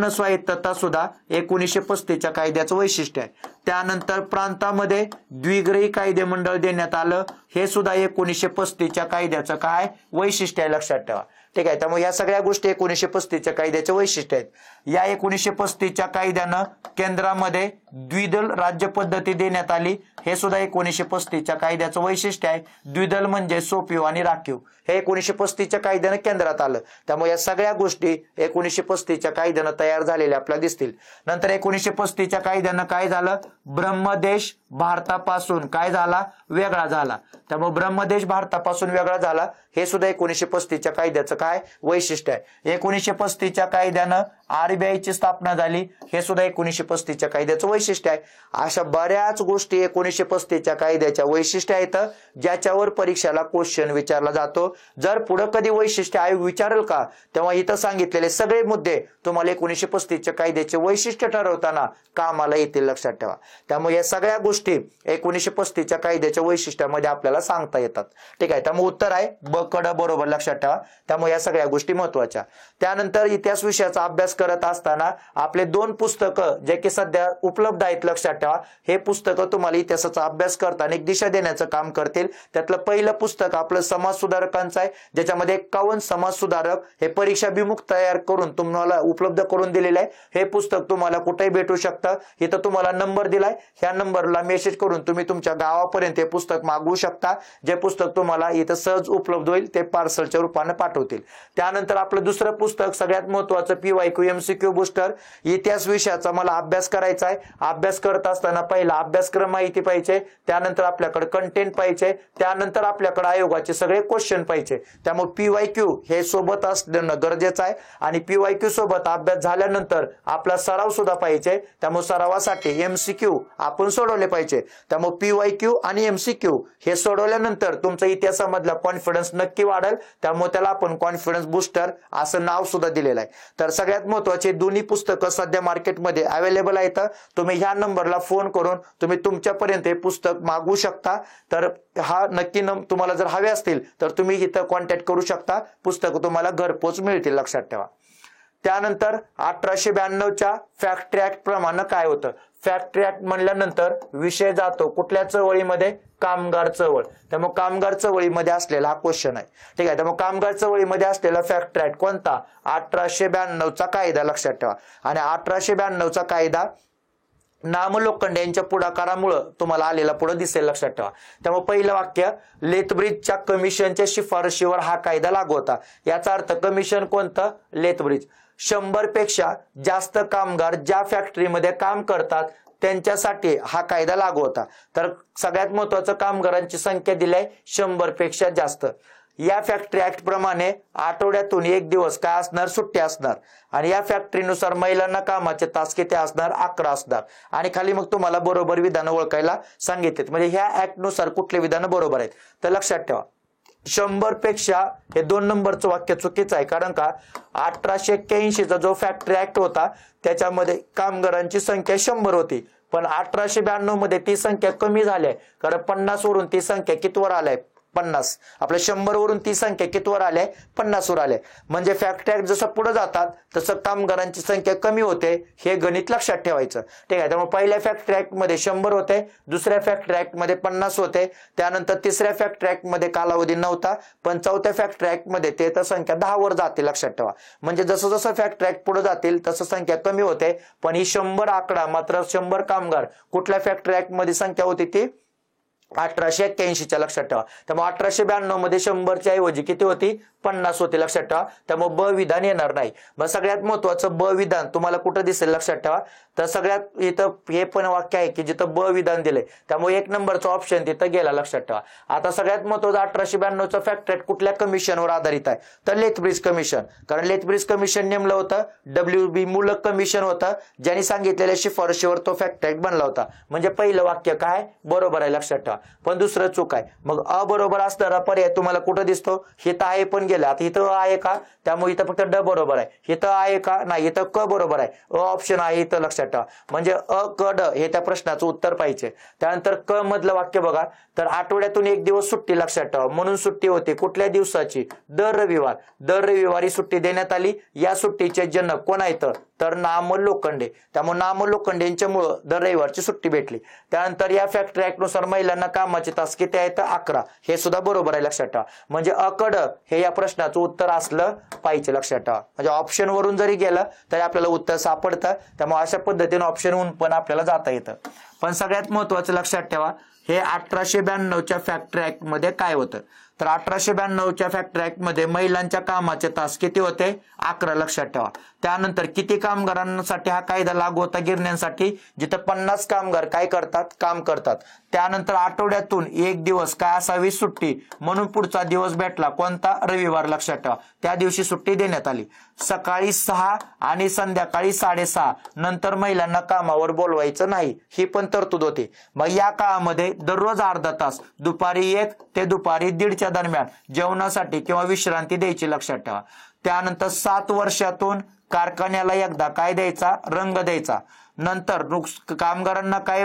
स्वायत्तता सुद्धा 1935च्या कायद्याचं वैशिष्ट्य आहे. त्यानंतर प्रांतामध्ये द्विग्रही कायदे मंडळ देण्यात आलं. हे सुद्धा 1935च्या कायद्याचं काय वैशिष्ट्य आहे. लक्षात ठेवा. ठीक आहे. त्यामुळे या सगळ्या गोष्टी 1935च्या कायद्याचे वैशिष्ट्य आहेत. या 1935च्या कायद्यानं केंद्रामध्ये द्विदल राज्य पद्धती देण्यात आली. हे सुद्धा 1935च्या कायद्याचं वैशिष्ट्य आहे. द्विदल म्हणजे सोपीव आणि राखीव. हे 1935च्या कायद्यानं केंद्रात आलं. त्यामुळे या सगळ्या गोष्टी 1935च्या कायद्यानं तयार झालेल्या आपल्याला दिसतील. नंतर 1935च्या कायद्यानं काय झालं, ब्रह्मदेश भारतापासून काय झाला, वेगळा झाला. त्यामुळे ब्रह्मदेश भारतापासून वेगळा झाला. हे सुद्धा 1935च्या कायद्याचं काय वैशिष्ट्य आहे. 1935च्या कायद्यानं RBIची स्थापना झाली. हे सुद्धा 1935च्या कायद्याचं वैशिष्ट्य आहे. अशा बऱ्याच गोष्टी 1935च्या कायद्याच्या वैशिष्ट्य आहेत, ज्याच्यावर परीक्षेला क्वेश्चन विचारला जातो. जर पुढे कधी वैशिष्ट्य आयोग विचारेल का, तेव्हा इथं सांगितलेले सगळे मुद्दे तुम्हाला 1935च्या कायद्याचे वैशिष्ट्य ठरवताना कामाला येतील. लक्षात ठेवा. त्यामुळे या सगळ्या गोष्टी 1935च्या कायद्याच्या वैशिष्ट्यामध्ये आपल्याला सांगता येतात. ठीक आहे. त्यामुळे उत्तर आहे ब कडं बरोबर. लक्षात ठेवा. त्यामुळे या सगळ्या गोष्टी महत्वाच्या. त्यानंतर इतिहास विषयाचा अभ्यास करत असताना आपले 2 पुस्तकं जे की सध्या उपलब्ध आहेत. लक्षात ठेवा. हे पुस्तकं तुम्हाला इतिहासाचा अभ्यास करताना एक दिशा देण्याचं काम करतील. त्यातलं पहिलं पुस्तक आपलं समाज सुधारकांचं आहे, ज्याच्यामध्ये 51 समाज सुधारक हे परीक्षाभिमुख तयार करून तुम्हाला उपलब्ध करून दिलेलं आहे. हे पुस्तक तुम्हाला कुठेही भेटू शकतं. इथं तुम्हाला नंबर दिलाय, ह्या नंबरला मेसेज करून तुम्ही तुमच्या गावापर्यंत हे पुस्तक मागवू शकता. जे पुस्तक तुम्हाला इथं सहज उपलब्ध होईल ते पार्सलच्या रूपाने पाठवतील. त्यानंतर आपलं दुसरं पुस्तक सगळ्यात महत्वाचं PYQ MCQ बूस्टर. इतिहास विषयाचा मला अभ्यास करायचा आहे. अभ्यास करत असताना पहिला अभ्यासक्रम माहिती पाहिजे, त्यानंतर आपल्याकडे कंटेंट पाहिजे, त्यानंतर आपल्याकडे आयोगाचे सगळे क्वेश्चन पाहिजे. त्यामुळे PYQ हे सोबत असणं गरजेचं आहे. आणि PYQ सोबत अभ्यास झाल्यानंतर आपला सराव सुद्धा पाहिजे. त्यामुळे सरावासाठी MCQ आपण सोडवले पाहिजे. त्यामुळे PYQ आणि MCQ हे सोडवल्यानंतर तुमचा इतिहासामधला कॉन्फिडन्स नक्की वाढेल. त्यामुळे त्याला आपण कॉन्फिडन्स बूस्टर असं नाव सुद्धा दिलेलं आहे. तर सगळ्यात महत्वाचे दोन्ही पुस्तकं सध्या मार्केटमध्ये अवेलेबल आहेत. तुम्ही ह्या नंबरला फोन करून तुम्ही तुमच्यापर्यंत हे पुस्तक मागवू शकता. तर हा नक्की तुम्हाला जर हवे असतील तर तुम्ही इथं कॉन्टॅक्ट करू शकता. पुस्तकं तुम्हाला घरपोच मिळतील. लक्षात ठेवा. त्यानंतर 1892च्या फॅक्टरी ऍक्ट प्रमाणे काय होतं, फॅक्टरी ऍक्ट म्हणल्यानंतर विषय जातो कुठल्या चळवळीमध्ये, कामगार चळवळ. त्यामुळे कामगार चळवळीमध्ये असलेला हा क्वेश्चन आहे. ठीक आहे. त्यामुळे कामगार चळवळीमध्ये असलेला फॅक्टरी ऍक्ट कोणता, 1892चा कायदा. लक्षात ठेवा. आणि 1892चा कायदा नामलोखंडे यांच्या पुढाकारामुळे तुम्हाला आलेला पुढे दिसेल. लक्षात ठेवा. त्यामुळे पहिलं वाक्य, लेथब्रिजच्या कमिशनच्या शिफारशीवर हा कायदा लागू होता. याचा अर्थ कमिशन कोणतं, लेथब्रिज. 100 पेक्षा जास्त कामगार ज्या फॅक्टरीमध्ये काम करतात त्यांच्यासाठी हा कायदा लागू होता. तर सगळ्यात महत्वाचं कामगारांची संख्या दिली आहे 100 पेक्षा जास्त. या फॅक्टरी ऍक्ट प्रमाणे आठवड्यातून एक दिवस काय असणार, सुट्टी असणार. आणि या फॅक्टरीनुसार महिलांना कामाचे तास किती असणार, 11 असणार. आणि खाली मग तुम्हाला बरोबर विधान ओळखायला सांगितले, म्हणजे ह्या ऍक्ट नुसार कुठले विधान बरोबर आहेत. तर लक्षात ठेवा 100 पेक्षा हे 2 नंबरचं वाक्य चुकीचं आहे. कारण का 1881चा जो फॅक्टरी ऍक्ट होता त्याच्यामध्ये कामगारांची संख्या 100 होती, पण 1892 मध्ये ती संख्या कमी झाली आहे. कारण 50 वरून ती संख्या कितीवर आलाय, 50. आपल्या 100 वरून ती संख्या कितीवर आले, 50 वर आले. म्हणजे फॅक्टरी ऍक्ट जसं पुढे जातात तसं कामगारांची संख्या कमी होते, हे गणित लक्षात ठेवायचं. ठीक आहे. त्यामुळे पहिल्या फॅक्टरी ऍक्ट मध्ये 100 होते, दुसऱ्या फॅक्टरी ऍक्ट मध्ये 50 होते, त्यानंतर तिसऱ्या फॅक्टरी ऍक्ट मध्ये कालावधी नव्हता, पण चौथ्या फॅक्टरी ऍक्ट मध्ये ते तर संख्या 10 वर जाते. लक्षात ठेवा. म्हणजे जसं जसं फॅक्टरी ऍक्ट पुढे जातील तसं संख्या कमी होते. पण ही 100 आकडा मात्र 100 कामगार कुठल्या फॅक्टरी ऍक्ट मध्ये संख्या होती ती 1881च्या. लक्षात ठेवा. त्यामुळे 1892 मध्ये 100च्या ऐवजी किती होती, 50 होती. लक्षात ठेवा. त्यामुळे ब विधान येणार नाही. मग सगळ्यात महत्वाचं ब विधान तुम्हाला कुठं दिसेल, लक्षात ठेवा. तर सगळ्यात इथं हे पण वाक्य आहे की जिथं ब विधान दिले, त्यामुळे 1 नंबरचा ऑप्शन तिथं गेला. लक्षात ठेवा. आता सगळ्यात महत्वाचं 1892चा फॅक्टरी ऍक्ट कुठल्या कमिशनवर आधारित आहे, तर लेथब्रिज कमिशन. कारण लेथब्रिज कमिशन नेमलं होतं, WB मुलक कमिशन होतं, ज्यांनी सांगितलेल्या शिफारशीवर तो फॅक्टरी ऍक्ट बनला होता. म्हणजे पहिलं वाक्य काय बरोबर आहे. लक्षात ठेवा. पण दुसरं चूक आहे. मग अबरोबर असणारा पर्याय तुम्हाला कुठं दिसतो, हिथं आहे पण गेला. आता इथं आहे का, त्यामुळे इथं फक्त ड बरोबर आहे. इथं आहे का, नाही, इथं क बरोबर आहे. अ ऑप्शन आहे इथं. लक्षात ठेवा. म्हणजे अ क ड हे त्या प्रश्नाचं उत्तर पाहिजे. त्यानंतर क मधलं वाक्य बघा, तर आठवड्यातून एक दिवस सुट्टी. लक्षात ठेवा. म्हणून सुट्टी होती कुठल्या दिवसाची, दर रविवार. दर रविवारी सुट्टी देण्यात आली. या सुट्टीचे जनक कोण आहेत, तर नामल लोखंडे. त्यामुळे नामल लोखंडे यांच्यामुळं दर रविवारची सुट्टी भेटली. त्यानंतर या फॅक्टरी ऍक्ट नुसार महिलांना कामाचे तास किती आहेत, 11. हे सुद्धा बरोबर आहे. लक्षात ठेवा. म्हणजे अकड हे या प्रश्नाचं उत्तर असलं पाहिजे. लक्षात ठेवा. म्हणजे ऑप्शन वरून जरी गेलं तरी आपल्याला उत्तर सापडतं. त्यामुळे अशा पद्धतीने ऑप्शन वरून पण आपल्याला जाता येतं. पण सगळ्यात महत्वाचं लक्षात ठेवा, हे 1892च्या फॅक्टरी ऍक्ट मध्ये काय होतं, तर 1892च्या फॅक्टरी ऍक्ट मध्ये महिलांच्या कामाचे तास किती होते, 11. लक्षात ठेवा. त्यानंतर किती कामगारांसाठी हा कायदा लागू होता, गिरण्यांसाठी, जिथं 50 कामगार काय करतात, काम करतात. त्यानंतर आठवड्यातून एक दिवस काय असावी, सुट्टी. म्हणून पुढचा दिवस भेटला कोणता, रविवार. लक्षात ठेवा. त्या दिवशी सुट्टी देण्यात आली. सकाळी 6 आणि संध्याकाळी 6:30 नंतर महिलांना कामावर बोलवायचं नाही, ही पण तरतूद होती. मग या काळामध्ये दररोज अर्धा तास दुपारी 1 ते दुपारी 1:30च्या दरम्यान जेवणासाठी किंवा विश्रांती द्यायची. लक्षात ठेवा. त्यानंतर 7 वर्षातून कारखान्याला एकदा काय द्यायचा, रंग द्यायचा. नंतर कामगारांना काय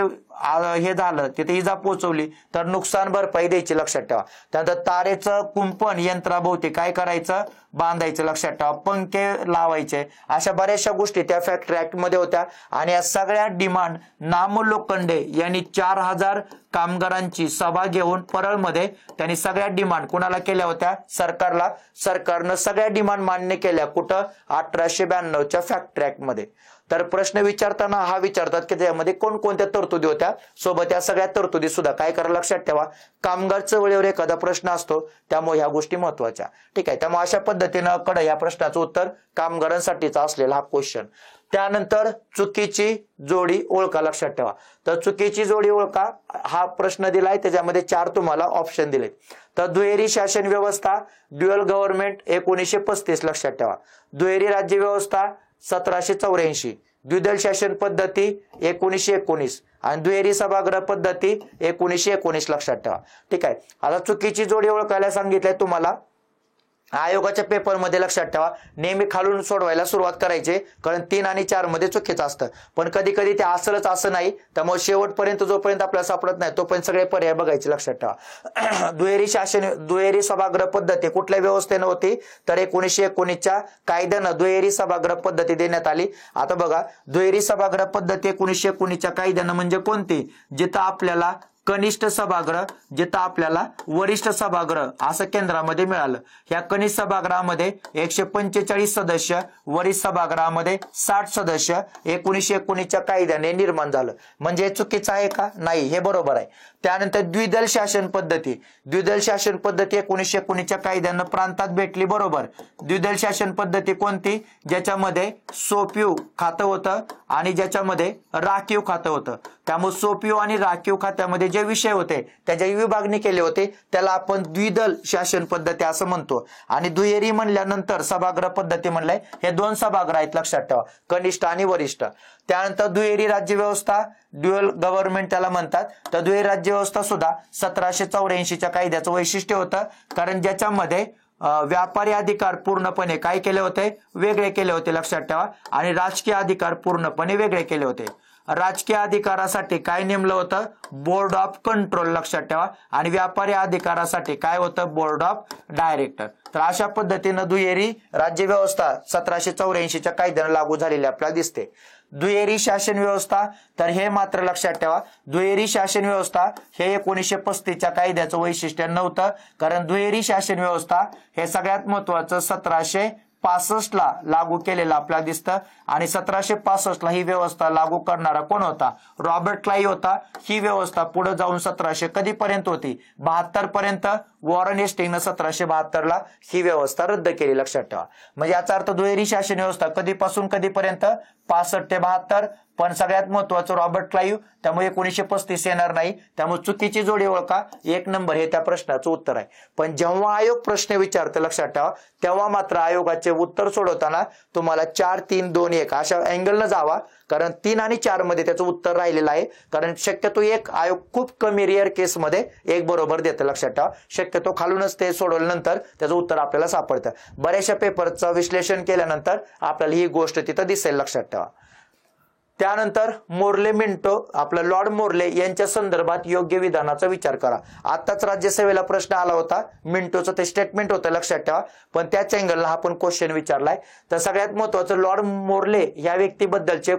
हे झालं, तिथे इजा पोहोचवली तर नुकसान भरपाई द्यायची. लक्षात ठेवा. त्यानंतर तारेचं कुंपण यंत्राभोवती काय करायचं, बांधायचं. लक्षात ठेवा. पंखे लावायचे. अशा बऱ्याचशा गोष्टी त्या फॅक्टरी ऍक्ट मध्ये होत्या. आणि या सगळ्या डिमांड नामल लोखंडे यांनी 4000 कामगारांची सभा घेऊन परळमध्ये त्यांनी सगळ्या डिमांड कुणाला केल्या होत्या, सरकारला. सरकारनं सगळ्या डिमांड मान्य केल्या. कुठं, 1892च्या फॅक्टरी ऍक्ट मध्ये. तर प्रश्न विचारताना हा विचारतात की त्यामध्ये कोणकोणत्या तरतुदी होत्या, सोबत या सगळ्या तरतुदी सुद्धा काय करा. लक्षात ठेवा. कामगार चळवळीवर एखादा प्रश्न असतो, त्यामुळे ह्या गोष्टी महत्वाच्या. ठीक आहे. त्यामुळे अशा पद्धतीनं कडे या प्रश्नाचं उत्तर कामगारांसाठीचा असलेला हा क्वेश्चन. त्यानंतर चुकीची जोडी ओळखा. लक्षात ठेवा. तर चुकीची जोडी ओळखा हा प्रश्न दिलाय, त्याच्यामध्ये 4 तुम्हाला ऑप्शन दिलेत. तर दुहेरी शासन व्यवस्था, ड्युअल गव्हर्नमेंट 1935. लक्षात ठेवा. दुहेरी राज्य व्यवस्था 1784. द्विदल शासन पद्धती 1919 आणि दुहेरी सभागृह पद्धती 1919. लक्षात ठेवा. ठीक आहे. आता चुकीची जोडी ओळखायला सांगितलंय तुम्हाला. आयोगाच्या पेपर मध्ये लक्षात ठेवा, नेहमी खालून सोडवायला सुरुवात करायची, कारण 3 आणि 4 मध्ये चुकीचं असतं. पण कधी कधी ते असलंच असं नाही. त्यामुळे शेवटपर्यंत जोपर्यंत आपल्याला सापडत नाही तोपर्यंत सगळे पर्याय बघायचे. लक्षात ठेवा. दुहेरी सभागृह पद्धती कुठल्या व्यवस्थेनं होती, तर 1919च्या कायद्यानं दुहेरी सभागृह पद्धती देण्यात आली. आता बघा, दुहेरी सभागृह पद्धती 1919च्या कायद्यानं म्हणजे कोणती, जिथं आपल्याला कनिष्ठ सभागृह, जिथं आपल्याला वरिष्ठ सभागृह असं केंद्रामध्ये मिळालं. ह्या कनिष्ठ सभागृहामध्ये 145 सदस्य, वरिष्ठ सभागृहामध्ये 60 सदस्य 1919च्या कायद्याने निर्माण झालं. म्हणजे चुकीचं आहे का, नाही, हे बरोबर आहे. त्यानंतर द्विदल शासन पद्धती, द्विदल शासन पद्धती 1919च्या कायद्यानं प्रांतात भेटली, बरोबर. द्विदल शासन पद्धती कोणती? ज्याच्यामध्ये सोपिव खातं होतं आणि ज्याच्यामध्ये राखीव खातं होतं. त्यामुळे सोपिव आणि राखीव खात्यामध्ये जे विषय होते त्याची विभागणी केली होती, त्याला आपण द्विदल शासन पद्धती असं म्हणतो. आणि दुहेरी म्हणल्यानंतर सभागृह पद्धती म्हणलंय, हे 2 सभागृह आहेत लक्षात ठेवा, कनिष्ठ आणि वरिष्ठ. त्यानंतर दुहेरी राज्य व्यवस्था, ड्युअल गव्हर्नमेंट त्याला म्हणतात. तर दुहेरी राज्य व्यवस्था सुद्धा 1784च्या कायद्याचं वैशिष्ट्य होतं, कारण ज्याच्यामध्ये व्यापारी अधिकार पूर्णपणे काय केले होते? वेगळे केले होते लक्षात ठेवा. आणि राजकीय अधिकार पूर्णपणे वेगळे केले होते. राजकीय अधिकारासाठी काय नेमलं होतं? बोर्ड ऑफ कंट्रोल लक्षात ठेवा. आणि व्यापारी अधिकारासाठी काय होतं? Board of director. तर अशा पद्धतीनं दुहेरी राज्य व्यवस्था 1784च्या कायद्याने लागू झालेली आपल्याला दिसते. दुहेरी शासन व्यवस्था, तर हे मात्र लक्षात ठेवा, दुहेरी शासन व्यवस्था हे 1935च्या कायद्याचं वैशिष्ट्य नव्हतं, कारण दुहेरी शासन व्यवस्था हे सगळ्यात महत्वाचं 1765ला लागू केलेलं आपल्याला दिसतं. आणि 1765ला ही व्यवस्था लागू करणारा कोण होता? रॉबर्ट क्लाइव्ह होता. ही व्यवस्था पुढे जाऊन 1700 कधीपर्यंत होती? 72 पर्यंत. वॉरन हेस्टिंगनं 1772ला ही व्यवस्था रद्द केली लक्षात ठेवा. म्हणजे याचा अर्थ दुहेरी शासन व्यवस्था कधीपासून कधीपर्यंत? 65 ते 72. पण सगळ्यात महत्वाचं रॉबर्ट क्लाइव्ह, त्यामुळे 1935 येणार नाही. त्यामुळे चुकीची जोडी ओळखा, 1 नंबर हे त्या प्रश्नाचं उत्तर आहे. पण जेव्हा आयोग प्रश्न विचारते लक्षात ठेवा, तेव्हा मात्र आयोगाचे उत्तर सोडवताना तुम्हाला 4, 3, 2, 1 अशा अँगलनं जावा, कारण 3 आणि 4 मध्ये त्याचं उत्तर राहिलेलं आहे. कारण शक्यतो एक आयोग खूप कमी रेअर केसमध्ये 1 बरोबर देतं लक्षात ठेवा. शक्यतो खालूनच ते सोडवल्यानंतर त्याचं उत्तर आपल्याला सापडतं. बऱ्याचशा पेपरचं विश्लेषण केल्यानंतर आपल्याला ही गोष्ट तिथं दिसेल लक्षात ठेवा. त्यानंतर मोर्ले मिंटो, आपलं लॉर्ड मोर्ले यांच्या संदर्भात योग्य विधानाचा विचार करा. आताच राज्यसभेला प्रश्न आला होता, मिंटोचं ते स्टेटमेंट होतं लक्षात ठेवा, पण त्याच अँगलला हा पण क्वेश्चन विचारलाय. तर सगळ्यात महत्वाचं लॉर्ड मोर्ले या व्यक्तीबद्दलचे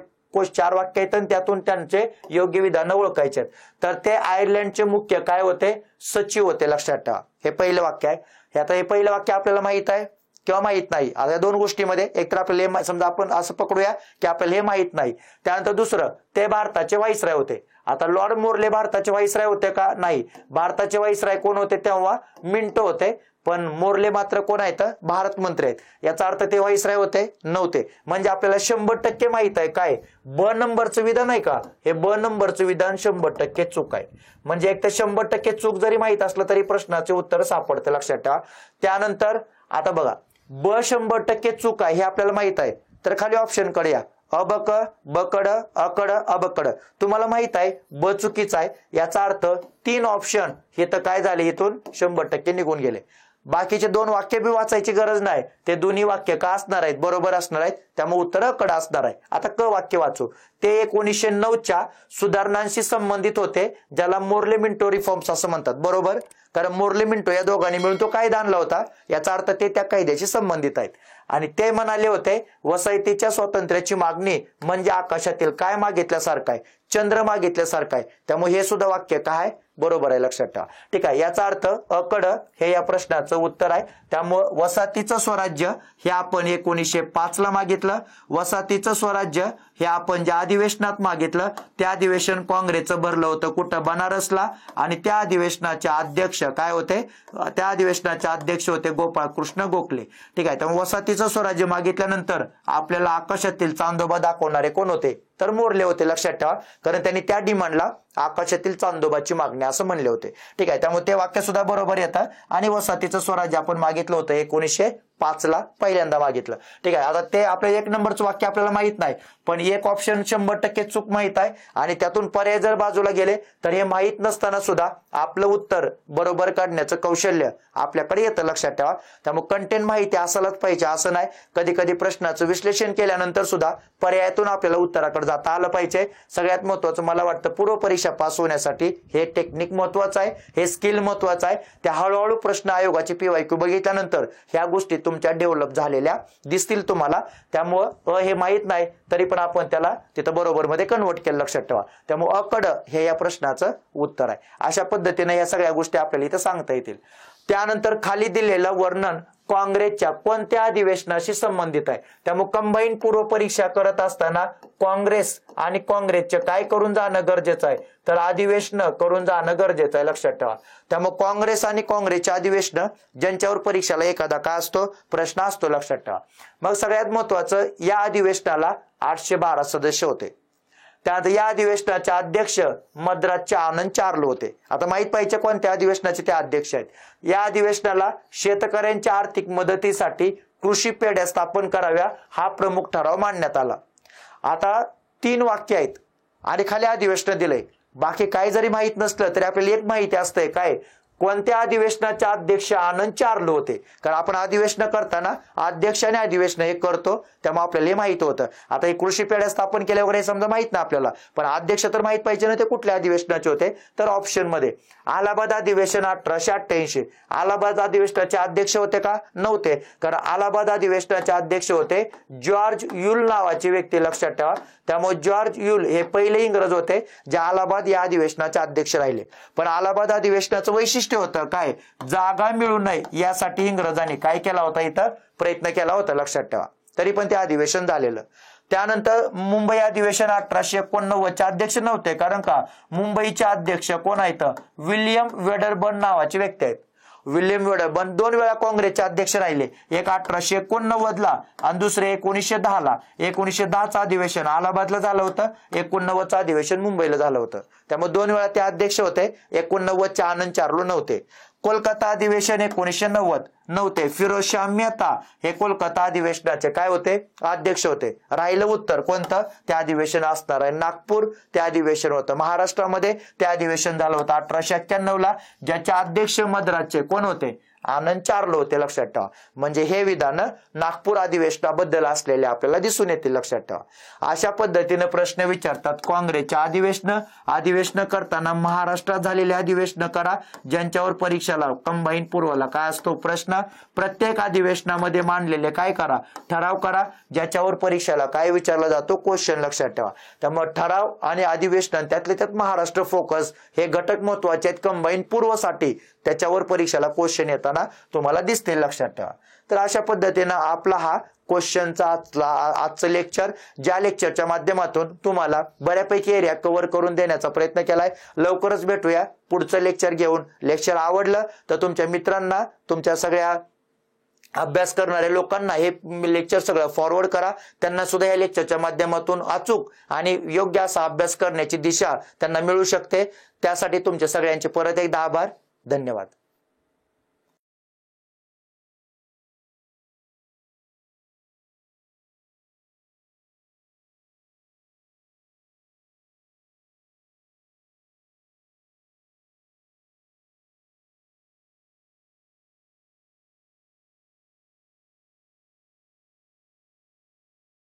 4 वाक्य आहेत आणि त्यातून त्यांचे योग्य विधान ओळखायचे. तर ते आयर्लंडचे मुख्य काय होते? सचिव होते लक्षात ठेवा. हे पहिलं वाक्य आहे. आता हे पहिलं वाक्य आपल्याला माहित आहे किंवा माहित नाही. आता 2 गोष्टीमध्ये एक तर आपल्याला समजा आपण असं पकडूया की आपल्याला हे माहित नाही. त्यानंतर दुसरं, ते भारताचे व्हाईसराय होते. आता लॉर्ड मोर्ले भारताचे व्हाईसराय होते का? नाही. भारताचे व्हाईसराय कोण होते तेव्हा? मिंटो होते. पण मोर्ले मात्र कोण आहेत? भारत मंत्री आहेत. याचा अर्थ ते व्हाईसराय होते? नव्हते. म्हणजे आपल्याला 100% माहित आहे काय? ब नंबरचं विधान आहे का? हे ब नंबरचं विधान 100% चूक आहे. म्हणजे एक तर 100% चूक जरी माहित असलं तरी प्रश्नाचे उत्तर सापडतं लक्षात ठेवा. त्यानंतर आता बघा, ब 100% चूक आहे हे आपल्याला माहित आहे. तर खाली ऑप्शन कडे या, अबक, बकड, अकड, अबकड. तुम्हाला माहित आहे ब चुकीचा आहे. याचा अर्थ 3 ऑप्शन हे तर काय झाले? इथून 100% निघून गेले. बाकीचे 2 वाक्य बी वाचायची गरज नाही. ते दोन्ही वाक्य का असणार आहेत? बरोबर असणार आहेत. त्यामुळे उत्तर कडा असणार आहे. आता क वाक्य वाचू. ते 1909च्या सुधारणांशी संबंधित होते, ज्याला मोर्ले मिंटो रिफॉर्म्स असं म्हणतात, बरोबर. कारण मोर्ले मिंटो या दोघांनी मिळून तो कायदा आणला होता. याचा अर्थ ते त्या कायद्याशी संबंधित आहेत. आणि ते म्हणाले होते, वसाहतीच्या स्वातंत्र्याची मागणी म्हणजे आकाशातील काय मागितल्यासारखं आहे? चंद्र मागितल्यासारखं आहे. त्यामुळे हे सुद्धा वाक्य काय? बरोबर आहे लक्षात ठेवा. ठीक आहे. याचा अर्थ अकड हे या प्रश्नाचं उत्तर आहे. त्यामुळे वसाहतीचं स्वराज्य हे आपण 1905ला मागितलं. वसाहतीचं स्वराज्य हे आपण ज्या अधिवेशनात मागितलं त्या अधिवेशन काँग्रेसचं भरलं होतं कुठं? बनारसला. आणि त्या अधिवेशनाचे अध्यक्ष काय होते? त्या अधिवेशनाचे अध्यक्ष होते गोपाळ कृष्ण गोखले. ठीक आहे. त्यामुळे वसाहतीचं स्वराज्य मागितल्यानंतर आपल्याला आकाशातील चांदोबा दाखवणारे कोण होते? तर मोर्ले होते लक्षात ठेवा. कारण त्यांनी त्या डिमांडला आकाशातील चांदोबाची मागणी असं म्हणले होते. ठीक आहे. त्यामुळे ते वाक्य सुद्धा बरोबर येतं. आणि वसाहतीचं स्वराज्य आपण मागितलं होतं 1905ला पहिल्यांदा मागितलं. ठीक आहे. आता ते आपलं 1 नंबरचं वाक्य आपल्याला माहित नाही, पण एक ऑप्शन 100% चूक माहित आहे. आणि त्यातून पर्याय जर बाजूला गेले तर हे माहित नसताना सुद्धा आपलं उत्तर बरोबर काढण्याचं कौशल्य आपल्याकडे येतं लक्षात ठेवा. त्यामुळे कंटेंट माहिती असायलाच पाहिजे असं नाही. कधी कधी प्रश्नाचं विश्लेषण केल्यानंतर सुद्धा पर्यायातून आपल्याला उत्तराकडे जाता आलं पाहिजे. सगळ्यात महत्वाचं मला वाटतं पूर्व परीक्षा पास होण्यासाठी हे टेक्निक महत्वाचं आहे, हे स्किल महत्वाचं आहे. त्या हळूहळू प्रश्न आयोगाची PYQ बघितल्यानंतर ह्या गोष्टी तुमच्या डेव्हलप झालेल्या दिसतील तुम्हाला. त्यामुळं हे माहित नाही तरी पण आपण त्याला तिथं बरोबर मध्ये कन्वर्ट केलं लक्षात ठेवा. त्यामुळे अकड हे या प्रश्नाचं उत्तर आहे. अशा पद्धतीने या सगळ्या गोष्टी आपल्याला इथं सांगता येतील. त्यानंतर खाली दिलेलं वर्णन काँग्रेसच्या कोणत्या अधिवेशनाशी संबंधित आहे. त्यामुळे कंबाईन पूर्व परीक्षा करत असताना काँग्रेस आणि काँग्रेसचे काय करून जाणं गरजेचं आहे, तर अधिवेशन करून जाणं गरजेचं आहे, लक्षात ठेवा. त्यामुळे काँग्रेस आणि काँग्रेसचे अधिवेशन ज्यांच्यावर परीक्षेला एखादा काय असतो, प्रश्न असतो, लक्षात ठेवा. मग सगळ्यात महत्वाचं, या अधिवेशनाला 812 सदस्य होते. त्यात या अधिवेशनाचे अध्यक्ष मद्रासचे आनंद चार्लो होते. आता माहित पाहिजे कोणत्या अधिवेशनाचे ते अध्यक्ष आहेत. या अधिवेशनाला शेतकऱ्यांच्या आर्थिक मदतीसाठी कृषी पेढ्या स्थापन कराव्या हा प्रमुख ठराव मांडण्यात आला. आता 3 वाक्य आहेत आणि खाली अधिवेशन दिलंय. बाकी काही जरी माहित नसलं तरी आपल्याला एक माहिती असतंय, काय, कोणत्या अधिवेशनाचे अध्यक्ष आनंद चार्लो होते. कारण आपण अधिवेशन करताना अध्यक्ष आणि अधिवेशन हे करतो, त्यामुळे आपल्याला हे माहित होतं. आता हे कृषी पेढ्या स्थापन केल्या वगैरे समजा माहित नाही आपल्याला, पण अध्यक्ष तर माहित पाहिजे ना ते कुठल्या अधिवेशनाचे होते. तर ऑप्शन मध्ये अलाहाबाद अधिवेशन 1888. अलाहाबाद अधिवेशनाचे अध्यक्ष होते का, नव्हते. कारण अलाहाबाद अधिवेशनाचे अध्यक्ष होते जॉर्ज युल नावाचे व्यक्ती, लक्षात ठेवा. त्यामुळे जॉर्ज युल हे पहिले इंग्रज होते जे अलाहाबाद या अधिवेशनाचे अध्यक्ष राहिले. पण अलाहाबाद अधिवेशनाचं वैशिष्ट्य होतं काय, जागा मिळू नये यासाठी इंग्रजांनी काय केला होता, इथं प्रयत्न केला होता, लक्षात ठेवा. तरी पण ते अधिवेशन झालेलं. त्यानंतर मुंबई अधिवेशन 1889 चे अध्यक्ष नव्हते. कारण का, मुंबईचे अध्यक्ष कोण आहेत, विल्यम वेडरबर्न नावाचे व्यक्ती आहेत. विल्यम वेडरबर्न 2 वेळा काँग्रेसचे अध्यक्ष राहिले. एक 1889 ला आणि दुसरे 1910 ला. 1910चं अधिवेशन अलाहाबादला झालं होतं, 89चं अधिवेशन मुंबईला झालं होतं. त्यामुळे 2 वेळा ते अध्यक्ष होते. 89चे आनंद चार्लो नव्हते. कोलकाता अधिवेशन 1990 नव्हते. फिरोजशाह मेहता हे कोलकाता अधिवेशनाचे काय होते, अध्यक्ष होते. राहिलं उत्तर कोणतं, ते अधिवेशन असणार आहे नागपूर, ते अधिवेशन होतं. महाराष्ट्रामध्ये ते अधिवेशन झालं होतं 1891 ला, ज्याचे अध्यक्ष मद्रासचे कोण होते, आनंद चार्लो होते, लक्षात ठेवा. म्हणजे हे विधान नागपूर अधिवेशनाबद्दल असलेले आपल्याला दिसून येतील, लक्षात ठेवा. अशा पद्धतीने प्रश्न विचारतात. काँग्रेसच्या अधिवेशन करताना महाराष्ट्रात झालेले अधिवेशन करा ज्यांच्यावर परीक्षेला कंबाईन पूर्वला काय असतो प्रश्न. प्रत्येक अधिवेशनामध्ये मांडलेले काय करा, ठराव करा ज्याच्यावर परीक्षेला काय विचारला जातो, क्वेश्चन, लक्षात ठेवा. त्यामुळे ठराव आणि अधिवेशन त्यातले त्यात महाराष्ट्र फोकस हे घटक महत्वाचे आहेत कंबाईन पूर्वसाठी. त्याच्यावर परीक्षेला क्वेश्चन येताना तुम्हाला दिसतील, लक्षात ठेवा. तर अशा पद्धतीनं आपला हा क्वेश्चनचा आजचं लेक्चर, ज्या लेक्चरच्या माध्यमातून तुम्हाला बऱ्यापैकी एरिया कव्हर करून देण्याचा प्रयत्न केलाय. लवकरच भेटूया पुढचं लेक्चर घेऊन. लेक्चर आवडलं तर तुमच्या मित्रांना, तुमच्या सगळ्या अभ्यास करणाऱ्या लोकांना हे लेक्चर सगळं फॉरवर्ड करा. त्यांना सुद्धा या लेक्चरच्या माध्यमातून अचूक आणि योग्य असा अभ्यास करण्याची दिशा त्यांना मिळू शकते. त्यासाठी तुमच्या सगळ्यांचे परत एकदा आभार. धन्यवाद.